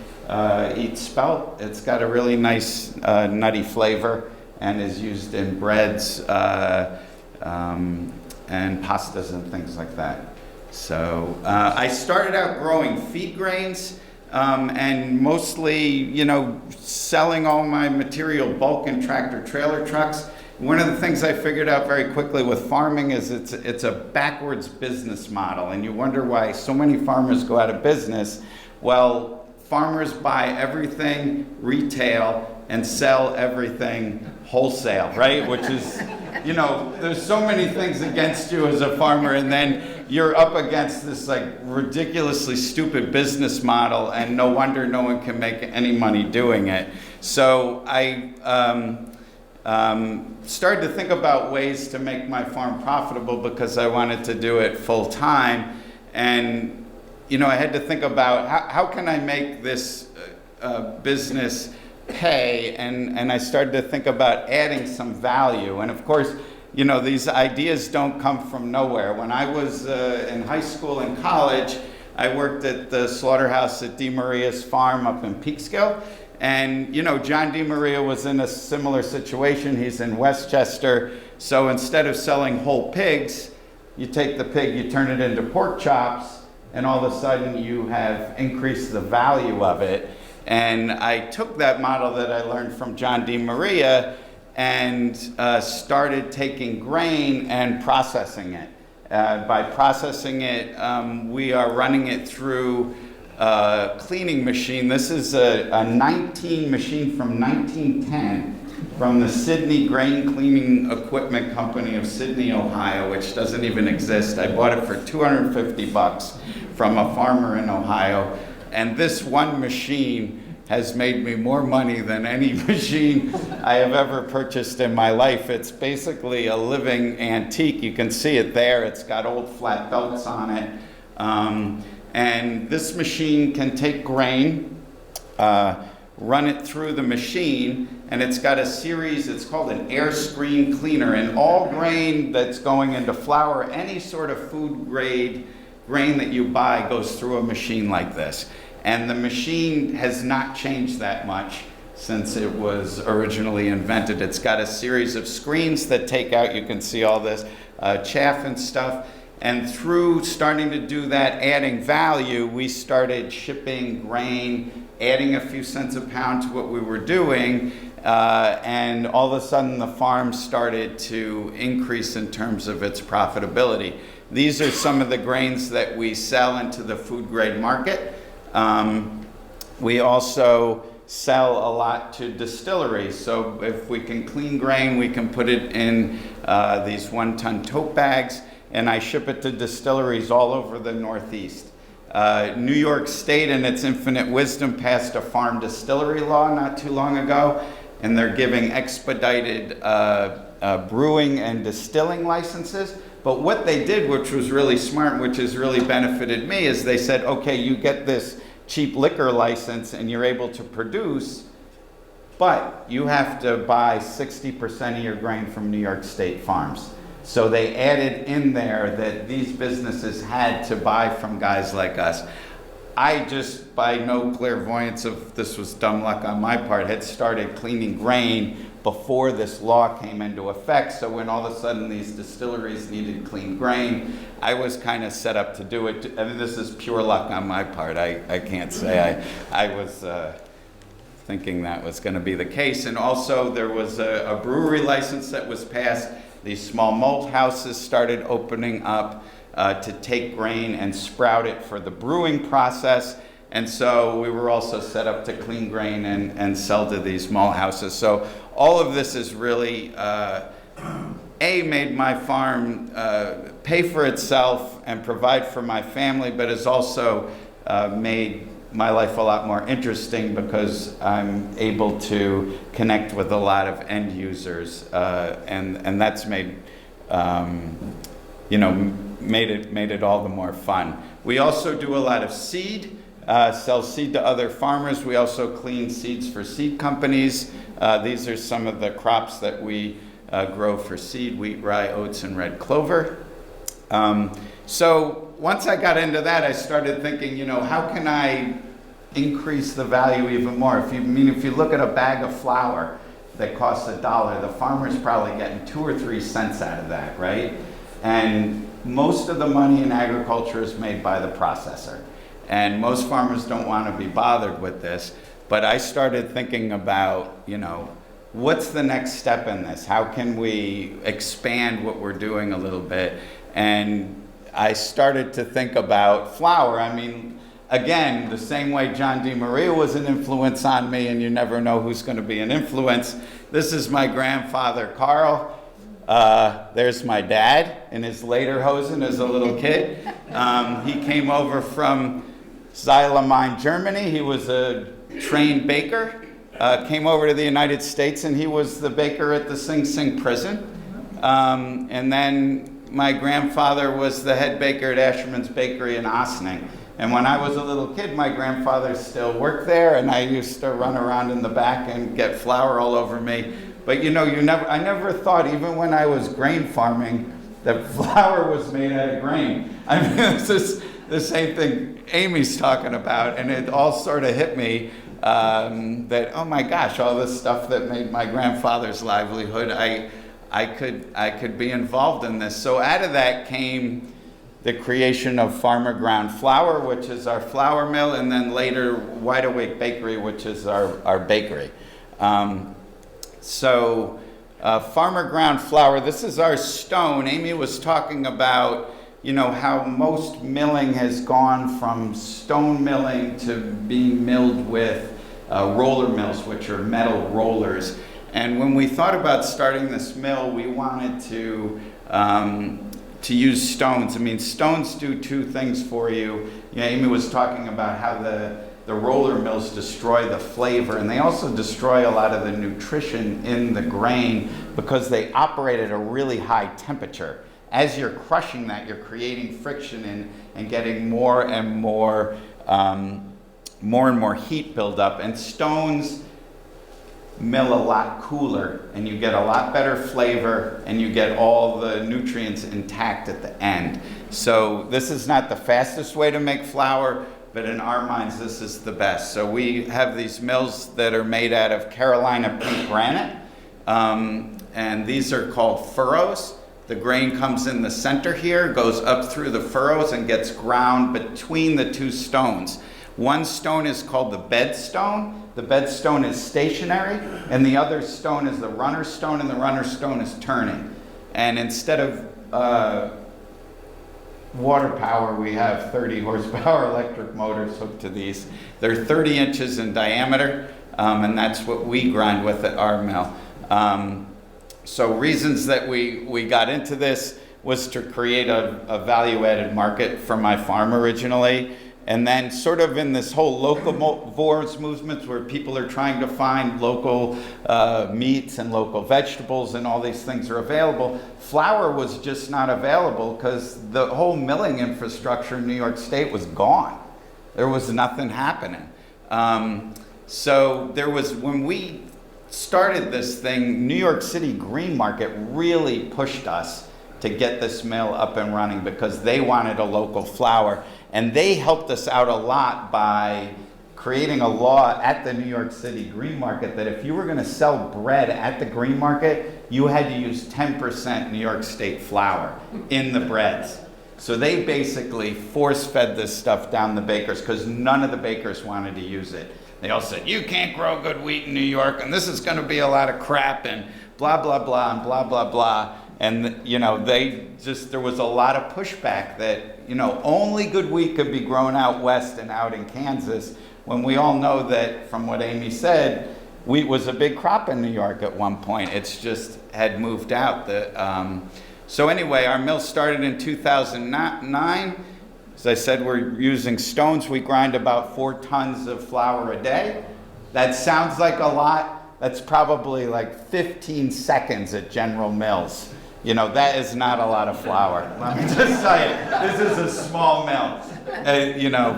eat spelt. It's got a really nice nutty flavor and is used in breads and pastas and things like that. So I started out growing feed grains and mostly, selling all my material bulk in tractor trailer trucks. One of the things I figured out very quickly with farming is it's a backwards business model, and you wonder why so many farmers go out of business. Well, farmers buy everything retail and sell everything wholesale, right? Which is, there's so many things against you as a farmer, and then you're up against this ridiculously stupid business model, and no wonder no one can make any money doing it. So I started to think about ways to make my farm profitable because I wanted to do it full time. And I had to think about how can I make this business pay, and I started to think about adding some value. And of course, these ideas don't come from nowhere. When I was in high school and college, I worked at the slaughterhouse at DeMaria's farm up in Peekskill. And, John DeMaria was in a similar situation. He's in Westchester. So instead of selling whole pigs, you take the pig, you turn it into pork chops, and all of a sudden you have increased the value of it. And I took that model that I learned from John DeMaria and started taking grain and processing it. By processing it, we are running it through a cleaning machine. This is a 19 machine from 1910 from the Sydney Grain Cleaning Equipment Company of Sydney, Ohio, which doesn't even exist. I bought it for $250 from a farmer in Ohio. And this one machine has made me more money than any machine I have ever purchased in my life. It's basically a living antique. You can see it there. It's got old flat belts on it. And this machine can take grain, run it through the machine, and it's got a series, it's called an air screen cleaner, and all grain that's going into flour, any sort of food grade grain that you buy goes through a machine like this. And the machine has not changed that much since it was originally invented. It's got a series of screens that take out, you can see all this chaff and stuff. And through starting to do that, adding value, we started shipping grain, adding a few cents a pound to what we were doing, and all of a sudden the farm started to increase in terms of its profitability. These are some of the grains that we sell into the food grade market. We also sell a lot to distilleries. So if we can clean grain, we can put it in these 1-ton tote bags, and I ship it to distilleries all over the Northeast. New York State, in its infinite wisdom, passed a farm distillery law not too long ago, and they're giving expedited brewing and distilling licenses. But what they did, which was really smart, which has really benefited me, is they said, okay, you get this cheap liquor license and you're able to produce, but you have to buy 60% of your grain from New York State farms. So they added in there that these businesses had to buy from guys like us. I just, by no clairvoyance of this was dumb luck on my part, had started cleaning grain before this law came into effect. So when all of a sudden these distilleries needed clean grain, I was kind of set up to do it. I mean, this is pure luck on my part. I can't say I was thinking that was going to be the case. And also there was a brewery license that was passed. These small malt houses started opening up to take grain and sprout it for the brewing process. And so we were also set up to clean grain and sell to these malt houses. So all of this has really, made my farm pay for itself and provide for my family, but has also made my life a lot more interesting because I'm able to connect with a lot of end users, and that's made, made it all the more fun. We also do a lot of seed. Sell seed to other farmers. We also clean seeds for seed companies. These are some of the crops that we grow for seed: wheat, rye, oats, and red clover. So once I got into that, I started thinking, how can I increase the value even more? If you look at a bag of flour that costs $1, the farmer's probably getting 2 or 3 cents out of that, right? And most of the money in agriculture is made by the processor. And most farmers don't want to be bothered with this, but I started thinking about, what's the next step in this? How can we expand what we're doing a little bit? And I started to think about flour. I mean, again, the same way John DeMaria was an influence on me, and you never know who's going to be an influence. This is my grandfather, Carl. There's my dad in his lederhosen as a little kid. He came over from Xylemine, Germany. He was a trained baker, came over to the United States, and he was the baker at the Sing Sing prison. And then my grandfather was the head baker at Asherman's Bakery in Ossining. And when I was a little kid, my grandfather still worked there, and I used to run around in the back and get flour all over me. But you know, I never thought, even when I was grain farming, that flour was made out of grain. I mean, this is the same thing Amy's talking about, and it all sort of hit me that, oh my gosh, all this stuff that made my grandfather's livelihood, I could be involved in this. So out of that came the creation of Farmer Ground Flour, which is our flour mill, and then later Wide Awake Bakery, which is our bakery. Farmer Ground Flour, this is our stone. Amy was talking about, you know, how most milling has gone from stone milling to being milled with roller mills, which are metal rollers. And when we thought about starting this mill, we wanted to use stones. I mean, stones do two things for you. You know, Amy was talking about how the roller mills destroy the flavor, and they also destroy a lot of the nutrition in the grain because they operate at a really high temperature. As you're crushing that, you're creating friction and getting more and more heat buildup. And stones mill a lot cooler, and you get a lot better flavor, and you get all the nutrients intact at the end. So this is not the fastest way to make flour, but in our minds, this is the best. So we have these mills that are made out of Carolina pink granite, and these are called furrows. The grain comes in the center here, goes up through the furrows, and gets ground between the two stones. One stone is called the bed stone. The bed stone is stationary, and the other stone is the runner stone, and the runner stone is turning. And instead of water power, we have 30 horsepower electric motors hooked to these. They're 30 inches in diameter, and that's what we grind with at our mill. So reasons that we got into this was to create a value-added market for my farm originally. And then sort of in this whole locavores movement where people are trying to find local meats and local vegetables and all these things are available, flour was just not available because the whole milling infrastructure in New York State was gone. There was nothing happening. So there was, when we started this thing, New York City Green Market really pushed us to get this mill up and running because they wanted a local flour. And they helped us out a lot by creating a law at the New York City Green Market that if you were going to sell bread at the Green Market, you had to use 10% New York State flour in the breads. So they basically force-fed this stuff down the bakers because none of the bakers wanted to use it. They all said, you can't grow good wheat in New York, and this is going to be a lot of crap, and blah, blah, blah, and blah, blah, blah. And, you know, there was a lot of pushback that, you know, only good wheat could be grown out west and out in Kansas, when we all know that, from what Amy said, wheat was a big crop in New York at one point. It's just had moved out. So anyway, our mill started in 2009. As I said, we're using stones. We grind about 4 tons of flour a day. That sounds like a lot. That's probably like 15 seconds at General Mills. You know, that is not a lot of flour. Let me just tell you, this is a small mill. You know,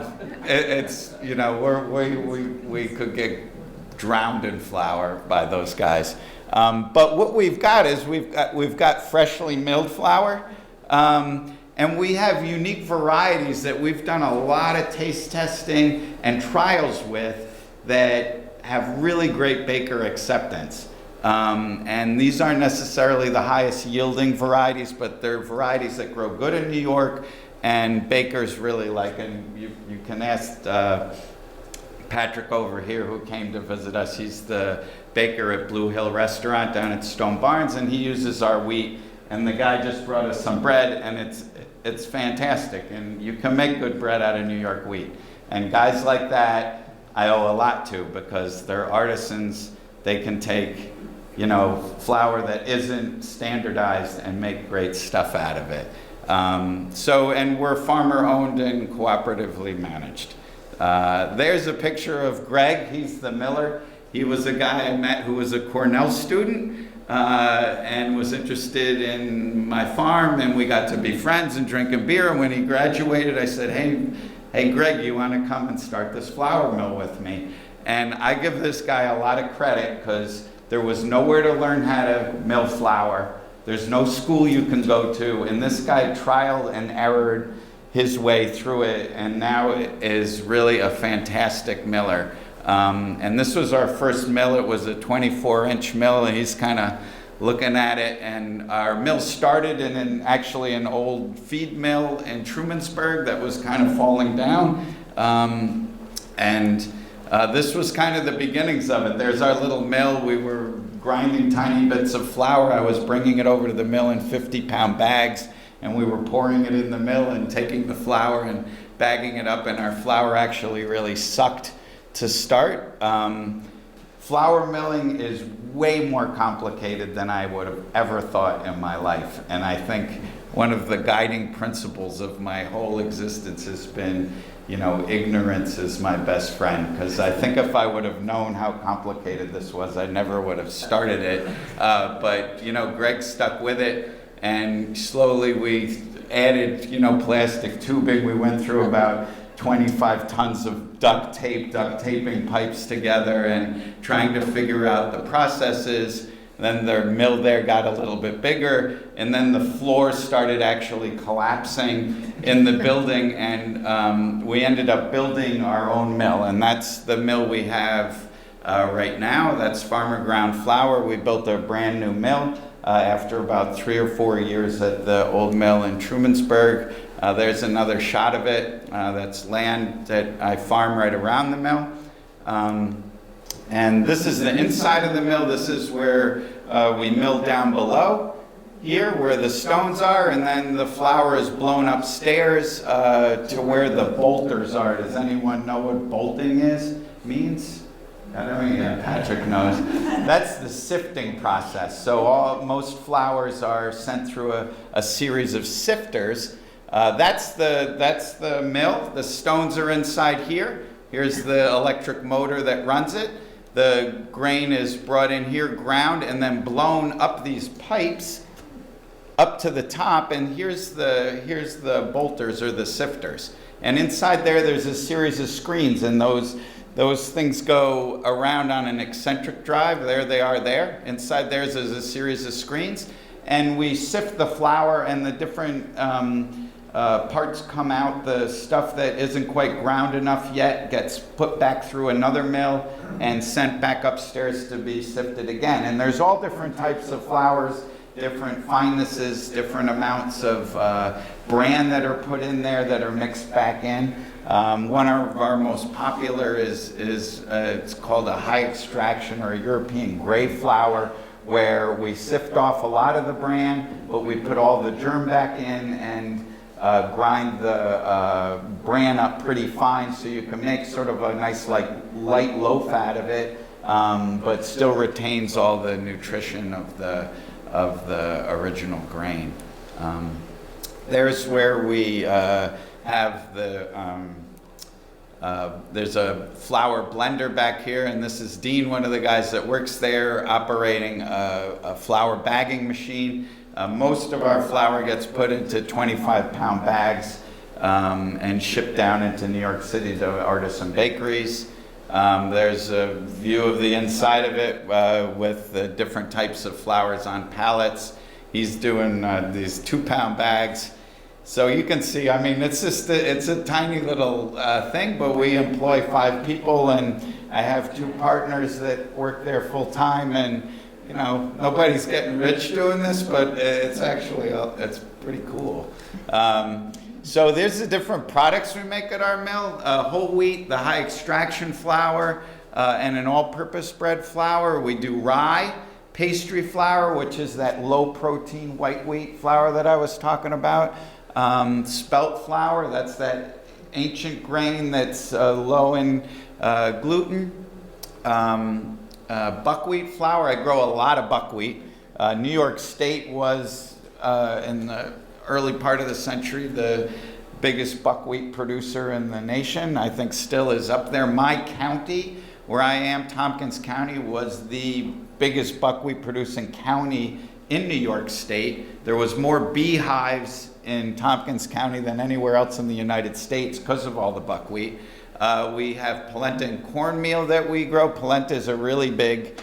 we could get drowned in flour by those guys. But what we've got is we've got freshly milled flour, and we have unique varieties that we've done a lot of taste testing and trials with that have really great baker acceptance. And these aren't necessarily the highest yielding varieties, but they're varieties that grow good in New York and bakers really like. And you can ask Patrick over here who came to visit us. He's the baker at Blue Hill Restaurant down at Stone Barns, and he uses our wheat. And the guy just brought us some bread, and it's fantastic. And you can make good bread out of New York wheat. And guys like that, I owe a lot to because they're artisans. They can take, you know, flour that isn't standardized and make great stuff out of it. And we're farmer owned and cooperatively managed. There's a picture of Greg. He's the miller. He was a guy I met who was a Cornell student and was interested in my farm, and we got to be friends and drinking beer. And when he graduated, I said, hey, hey, Greg, you want to come and start this flour mill with me? And I give this guy a lot of credit because there was nowhere to learn how to mill flour. There's no school you can go to, and this guy trialed and errored his way through it, and now is really a fantastic miller. And this was our first mill. It was a 24-inch mill, and he's kind of looking at it. And our mill started in actually an old feed mill in Trumansburg that was kind of falling down. This was kind of the beginnings of it. There's our little mill. We were grinding tiny bits of flour. I was bringing it over to the mill in 50-pound bags, and we were pouring it in the mill and taking the flour and bagging it up, and our flour actually really sucked to start. Flour milling is way more complicated than I would have ever thought in my life, and I think one of the guiding principles of my whole existence has been, you know, ignorance is my best friend, because I think if I would have known how complicated this was, I never would have started it. But, you know, Greg stuck with it, and slowly we added, you know, plastic tubing. We went through about 25 tons of duct taping pipes together and trying to figure out the processes. Then the mill there got a little bit bigger, and then the floor started actually collapsing in the building, and we ended up building our own mill, and that's the mill we have right now. That's Farmer Ground Flour. We built a brand new mill after about 3 or 4 years at the old mill in Trumansburg. There's another shot of it. That's land that I farm right around the mill. And this is the inside of the mill. This is where we mill down below here, where the stones are, and then the flour is blown upstairs to where the bolters are. Does anyone know what bolting means? I don't know, yeah, Patrick knows. That's the sifting process. So most flours are sent through a series of sifters. That's the mill. The stones are inside here. Here's the electric motor that runs it. The grain is brought in here, ground, and then blown up these pipes up to the top, and here's the bolters or the sifters. And inside there's a series of screens, and those things go around on an eccentric drive. There they are there. Inside there's a series of screens, and we sift the flour, and the different parts come out. The stuff that isn't quite ground enough yet gets put back through another mill and sent back upstairs to be sifted again. And there's all different types of flours, different finenesses, different amounts of bran that are put in there that are mixed back in. One of our most popular is it's called a high extraction or a European gray flour, where we sift off a lot of the bran, but we put all the germ back in and grind the bran up pretty fine, so you can make sort of a nice like light loaf out of it, but still retains all the nutrition of the original grain. There's where we have there's a flour blender back here, and this is Dean, one of the guys that works there, operating a flour bagging machine. Most of our flour gets put into 25-pound bags and shipped down into New York City to artisan bakeries. There's a view of the inside of it with the different types of flours on pallets. He's doing these 2-pound bags. So you can see, I mean, it's a tiny little thing, but we employ 5 people, and I have 2 partners that work there full time, and you know, nobody's getting rich doing this, but it's actually, it's pretty cool. So there's the different products we make at our mill. Whole wheat, the high extraction flour, and an all-purpose bread flour. We do rye, pastry flour, which is that low-protein white wheat flour that I was talking about. Spelt flour, that's that ancient grain that's low in gluten. Buckwheat flour, I grow a lot of buckwheat. New York State was, in the early part of the century, the biggest buckwheat producer in the nation. I think still is up there. My county, where I am, Tompkins County, was the biggest buckwheat producing county in New York State. There was more beehives in Tompkins County than anywhere else in the United States because of all the buckwheat. We have polenta and cornmeal that we grow. Polenta is a really big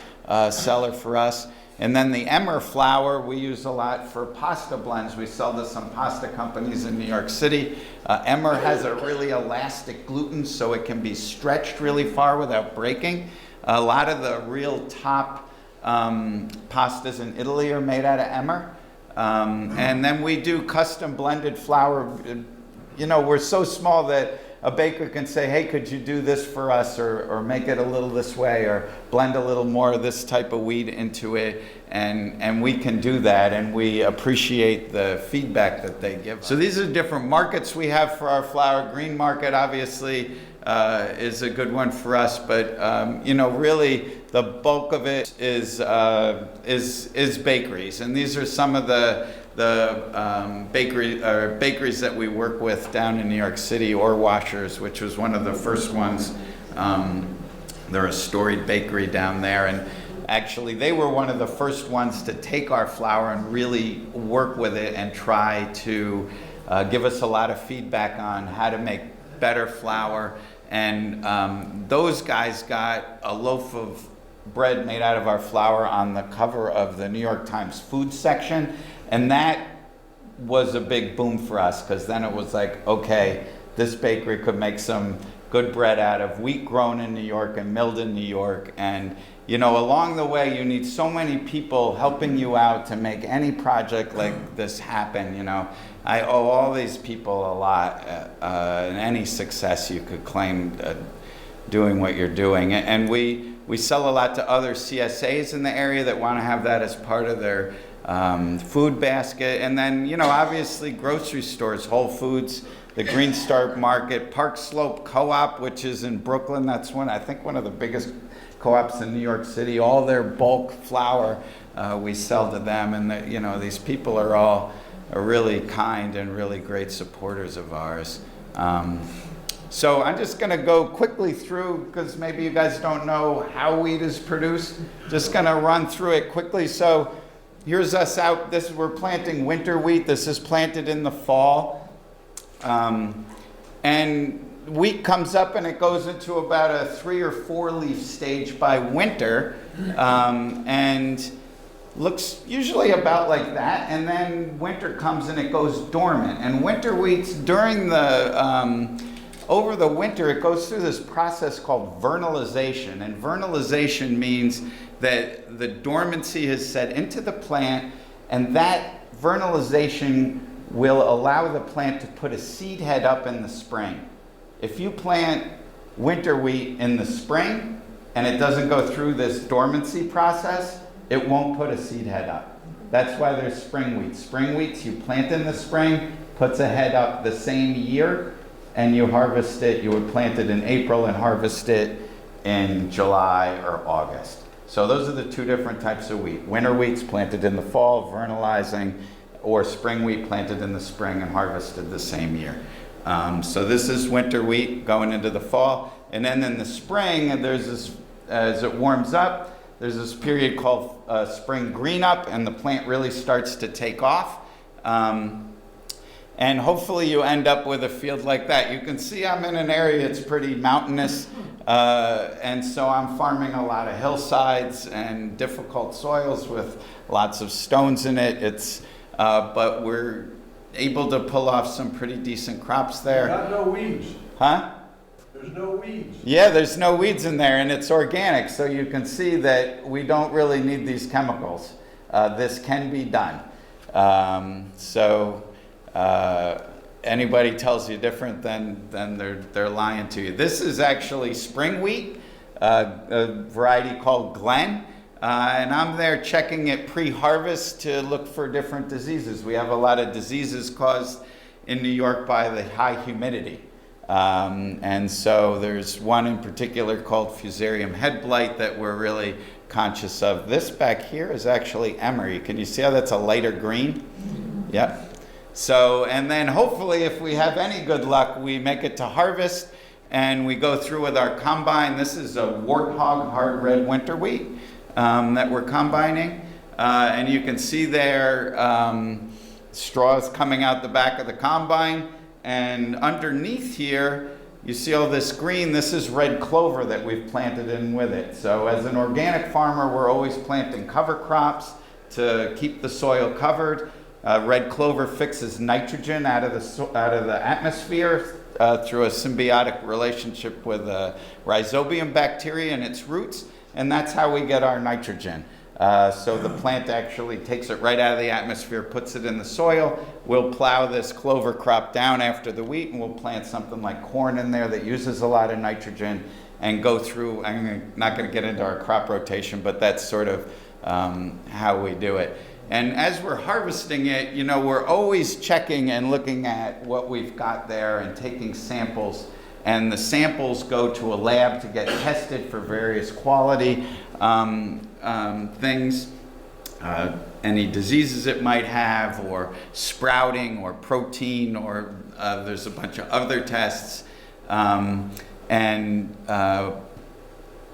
seller for us. And then the emmer flour we use a lot for pasta blends. We sell to some pasta companies in New York City. Emmer has a really elastic gluten, so it can be stretched really far without breaking. A lot of the real top pastas in Italy are made out of emmer. And then we do custom blended flour. You know, we're so small that a baker can say, hey, could you do this for us, or make it a little this way, or blend a little more of this type of wheat into it, and we can do that, and we appreciate the feedback that they give. So these are different markets we have for our flour. Green market obviously is a good one for us, but you know, really the bulk of it is bakeries, and these are some of the bakeries that we work with down in New York City, or Washers, which was one of the first ones. They're a storied bakery down there, and actually they were one of the first ones to take our flour and really work with it and try to give us a lot of feedback on how to make better flour. And those guys got a loaf of bread made out of our flour on the cover of the New York Times food section. And that was a big boom for us, because then it was like, okay, this bakery could make some good bread out of wheat grown in New York and milled in New York. And, you know, along the way, you need so many people helping you out to make any project like this happen. You know, I owe all these people a lot, and any success you could claim doing what you're doing. And we sell a lot to other CSAs in the area that want to have that as part of their food basket. And then, you know, obviously grocery stores, Whole Foods, the Green Star Market, Park Slope Co-op, which is in Brooklyn. That's I think one of the biggest co-ops in New York City. All their bulk flour we sell to them. And you know, these people are all really kind and really great supporters of ours. So I'm just going to go quickly through, because maybe you guys don't know how wheat is produced. Just going to run through it quickly. So here's us out. We're planting winter wheat. This is planted in the fall. And wheat comes up and it goes into about a 3 or 4 leaf stage by winter, and looks usually about like that. And then winter comes and it goes dormant. And winter wheats, during over the winter, it goes through this process called vernalization. And vernalization means that the dormancy has set into the plant, and that vernalization will allow the plant to put a seed head up in the spring. If you plant winter wheat in the spring and it doesn't go through this dormancy process, it won't put a seed head up. That's why there's spring wheat. Spring wheats you plant in the spring, puts a head up the same year, and you harvest it. You would plant it in April and harvest it in July or August. So those are the 2 different types of wheat. Winter wheat's planted in the fall, vernalizing, or spring wheat planted in the spring and harvested the same year. So this is winter wheat going into the fall. And then in the spring, there's this, as it warms up, there's this period called spring green up, and the plant really starts to take off. And hopefully you end up with a field like that. You can see I'm in an area that's pretty mountainous, and so I'm farming a lot of hillsides and difficult soils with lots of stones in it. But we're able to pull off some pretty decent crops there. Got no weeds. Huh? There's no weeds. Yeah, there's no weeds in there, and it's organic, so you can see that we don't really need these chemicals. This can be done. Anybody tells you different, then they're lying to you. This is actually spring wheat, a variety called Glen. And I'm there checking it pre-harvest to look for different diseases. We have a lot of diseases caused in New York by the high humidity. And so there's one in particular called Fusarium head blight that we're really conscious of. This back here is actually emery. Can you see how that's a lighter green? Yep. So, and then hopefully if we have any good luck, we make it to harvest and we go through with our combine. This is a Warthog hard red winter wheat that we're combining. And you can see there straws coming out the back of the combine. And underneath here, you see all this green. This is red clover that we've planted in with it. So as an organic farmer, we're always planting cover crops to keep the soil covered. Red clover fixes nitrogen out of the atmosphere through a symbiotic relationship with rhizobium bacteria and its roots, and that's how we get our nitrogen. So the plant actually takes it right out of the atmosphere, puts it in the soil. We'll plow this clover crop down after the wheat, and we'll plant something like corn in there that uses a lot of nitrogen and go through. I'm not going to get into our crop rotation, but that's sort of how we do it. And as we're harvesting it, you know, we're always checking and looking at what we've got there and taking samples. And the samples go to a lab to get tested for various quality things, any diseases it might have, or sprouting, or protein, or there's a bunch of other tests.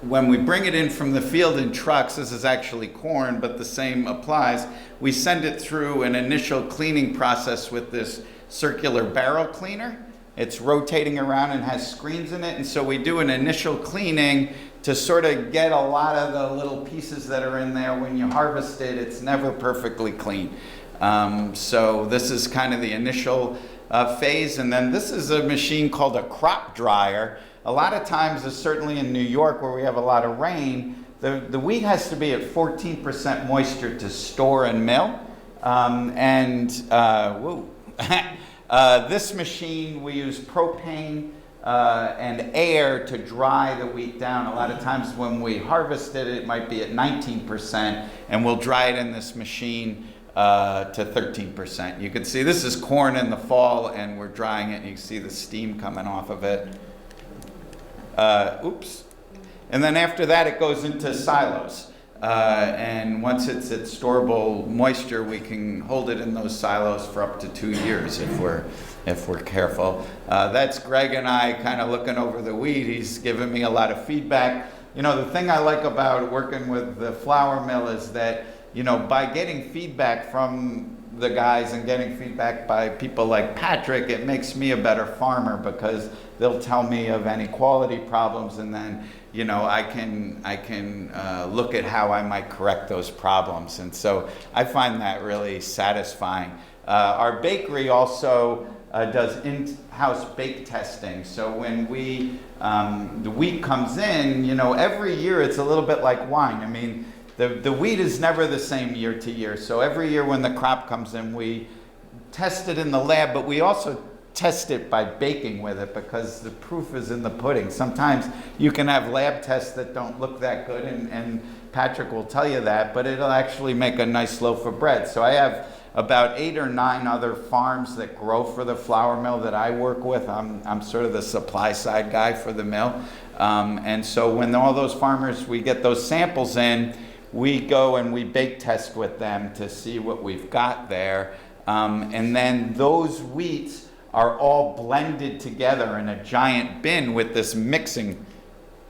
When we bring it in from the field in trucks, this is actually corn, but the same applies. We send it through an initial cleaning process with this circular barrel cleaner. It's rotating around and has screens in it, and so we do an initial cleaning to sort of get a lot of the little pieces that are in there. When you harvest it, it's never perfectly clean. So this is kind of the initial phase, and then this is a machine called a crop dryer. A lot of times, certainly in New York where we have a lot of rain, the wheat has to be at 14% moisture to store and mill. This machine, we use propane and air to dry the wheat down. A lot of times when we harvest it, it might be at 19%, and we'll dry it in this machine to 13%. You can see this is corn in the fall, and we're drying it, and you can see the steam coming off of it. And then after that, it goes into silos. And once it's at storable moisture, we can hold it in those silos for up to 2 years if we're careful. That's Greg and I kind of looking over the wheat. He's given me a lot of feedback. You know, the thing I like about working with the flour mill is that, you know, by getting feedback from the guys and getting feedback by people like Patrick, it makes me a better farmer because they'll tell me of any quality problems, and then, you know, I can look at how I might correct those problems. And so I find that really satisfying. Our bakery also does in-house bake testing. So when the wheat comes in, you know, every year it's a little bit like wine. I mean, the wheat is never the same year to year. So every year when the crop comes in, we test it in the lab, but we also test it by baking with it because the proof is in the pudding. Sometimes you can have lab tests that don't look that good, and Patrick will tell you that, but it'll actually make a nice loaf of bread. So I have about 8 or 9 other farms that grow for the flour mill that I work with. I'm sort of the supply side guy for the mill. And so when all those farmers, we get those samples in, we go and we bake test with them to see what we've got there. And then those wheats are all blended together in a giant bin with this mixing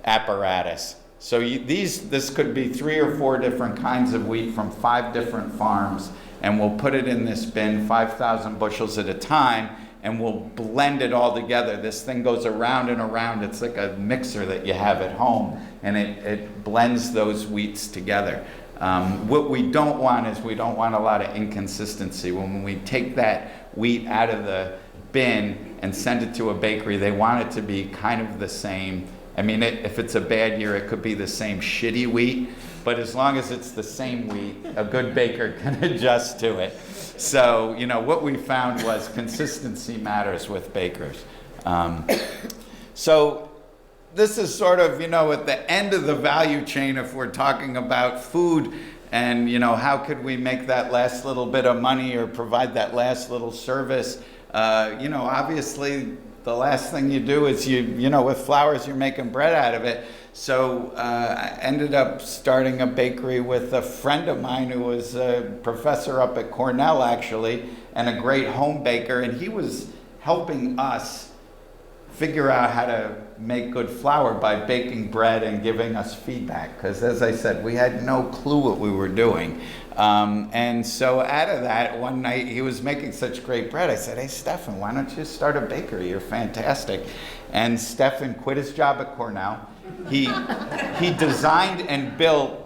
apparatus. So this could be 3 or 4 different kinds of wheat from 5 different farms, and we'll put it in this bin, 5,000 bushels at a time, and we'll blend it all together. This thing goes around and around. It's like a mixer that you have at home, and it blends those wheats together. What we don't want is we don't want a lot of inconsistency. When we take that wheat out of the bin and send it to a bakery, they want it to be kind of the same. I mean, if it's a bad year, it could be the same shitty wheat, but as long as it's the same wheat, a good baker can adjust to it. So, you know, what we found was consistency matters with bakers. So this is sort of, you know, at the end of the value chain if we're talking about food, and, you know, how could we make that last little bit of money or provide that last little service? You know, obviously the last thing you do is you know, with flours, you're making bread out of it. So I ended up starting a bakery with a friend of mine who was a professor up at Cornell, actually, and a great home baker. And he was helping us figure out how to make good flour by baking bread and giving us feedback. Because as I said, we had no clue what we were doing. And so out of that, one night he was making such great bread. I said, hey, Stefan, why don't you start a bakery? You're fantastic. And Stefan quit his job at Cornell. He designed and built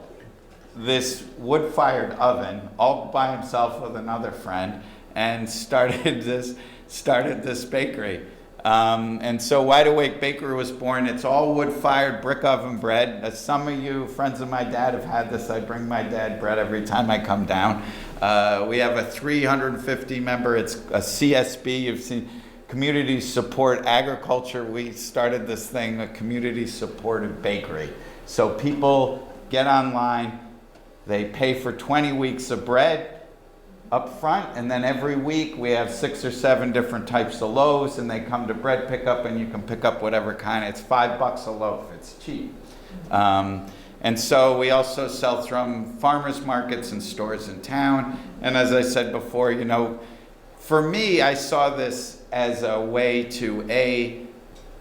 this wood-fired oven all by himself with another friend and started this bakery. And so Wide Awake Bakery was born. It's all wood-fired brick oven bread. As some of you friends of my dad have had this, I bring my dad bread every time I come down. We have a 350 member, it's a CSB, you've seen Community Support Agriculture. We started this thing, a community supported bakery. So people get online, they pay for 20 weeks of bread up front, and then every week we have 6 or 7 different types of loaves, and they come to bread pickup, and you can pick up whatever kind. It's $5 a loaf. It's cheap. And so we also sell from farmers markets and stores in town. And as I said before, you know, for me, I saw this as a way to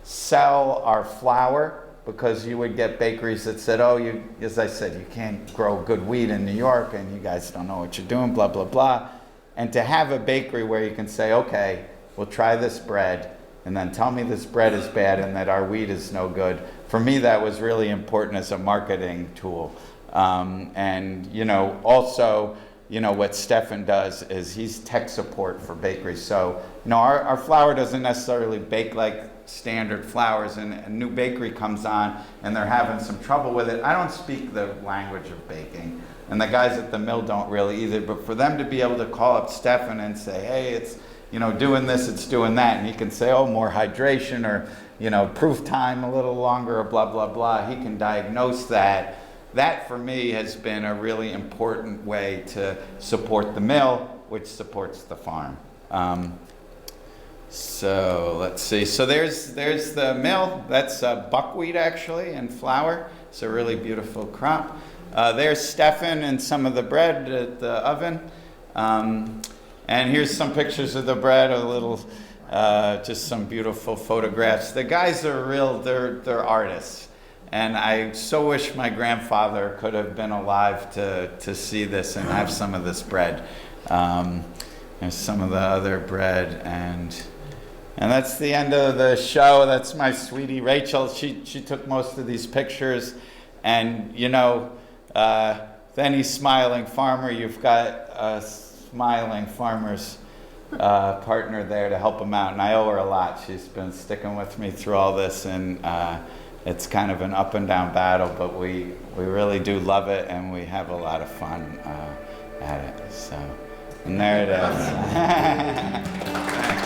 sell our flour, because you would get bakeries that said, oh, as I said, you can't grow good wheat in New York and you guys don't know what you're doing, blah, blah, blah. And to have a bakery where you can say, okay, we'll try this bread and then tell me this bread is bad and that our wheat is no good. For me, that was really important as a marketing tool. And, you know, also, you know, what Stefan does is he's tech support for bakeries. So, you know, our flour doesn't necessarily bake like standard flours, and a new bakery comes on and they're having some trouble with it. I don't speak the language of baking, and the guys at the mill don't really either, but for them to be able to call up Stefan and say, hey, it's, you know, doing this, it's doing that, and he can say, oh, more hydration, or, you know, proof time a little longer, or blah, blah, blah. He can diagnose that. That for me has been a really important way to support the mill, which supports the farm. So let's see. So there's the mill. That's buckwheat actually and flour. It's a really beautiful crop. There's Stefan and some of the bread at the oven. And here's some pictures of the bread. A little, just some beautiful photographs. The guys are real. They're artists. And I so wish my grandfather could have been alive to see this and have some of this bread. There's some of the other bread, and that's the end of the show. That's my sweetie Rachel. She took most of these pictures, and you know, then he's Smiling Farmer. You've got a Smiling Farmer's partner there to help him out, and I owe her a lot. She's been sticking with me through all this, and it's kind of an up and down battle, but we really do love it, and we have a lot of fun at it. So, and there it is.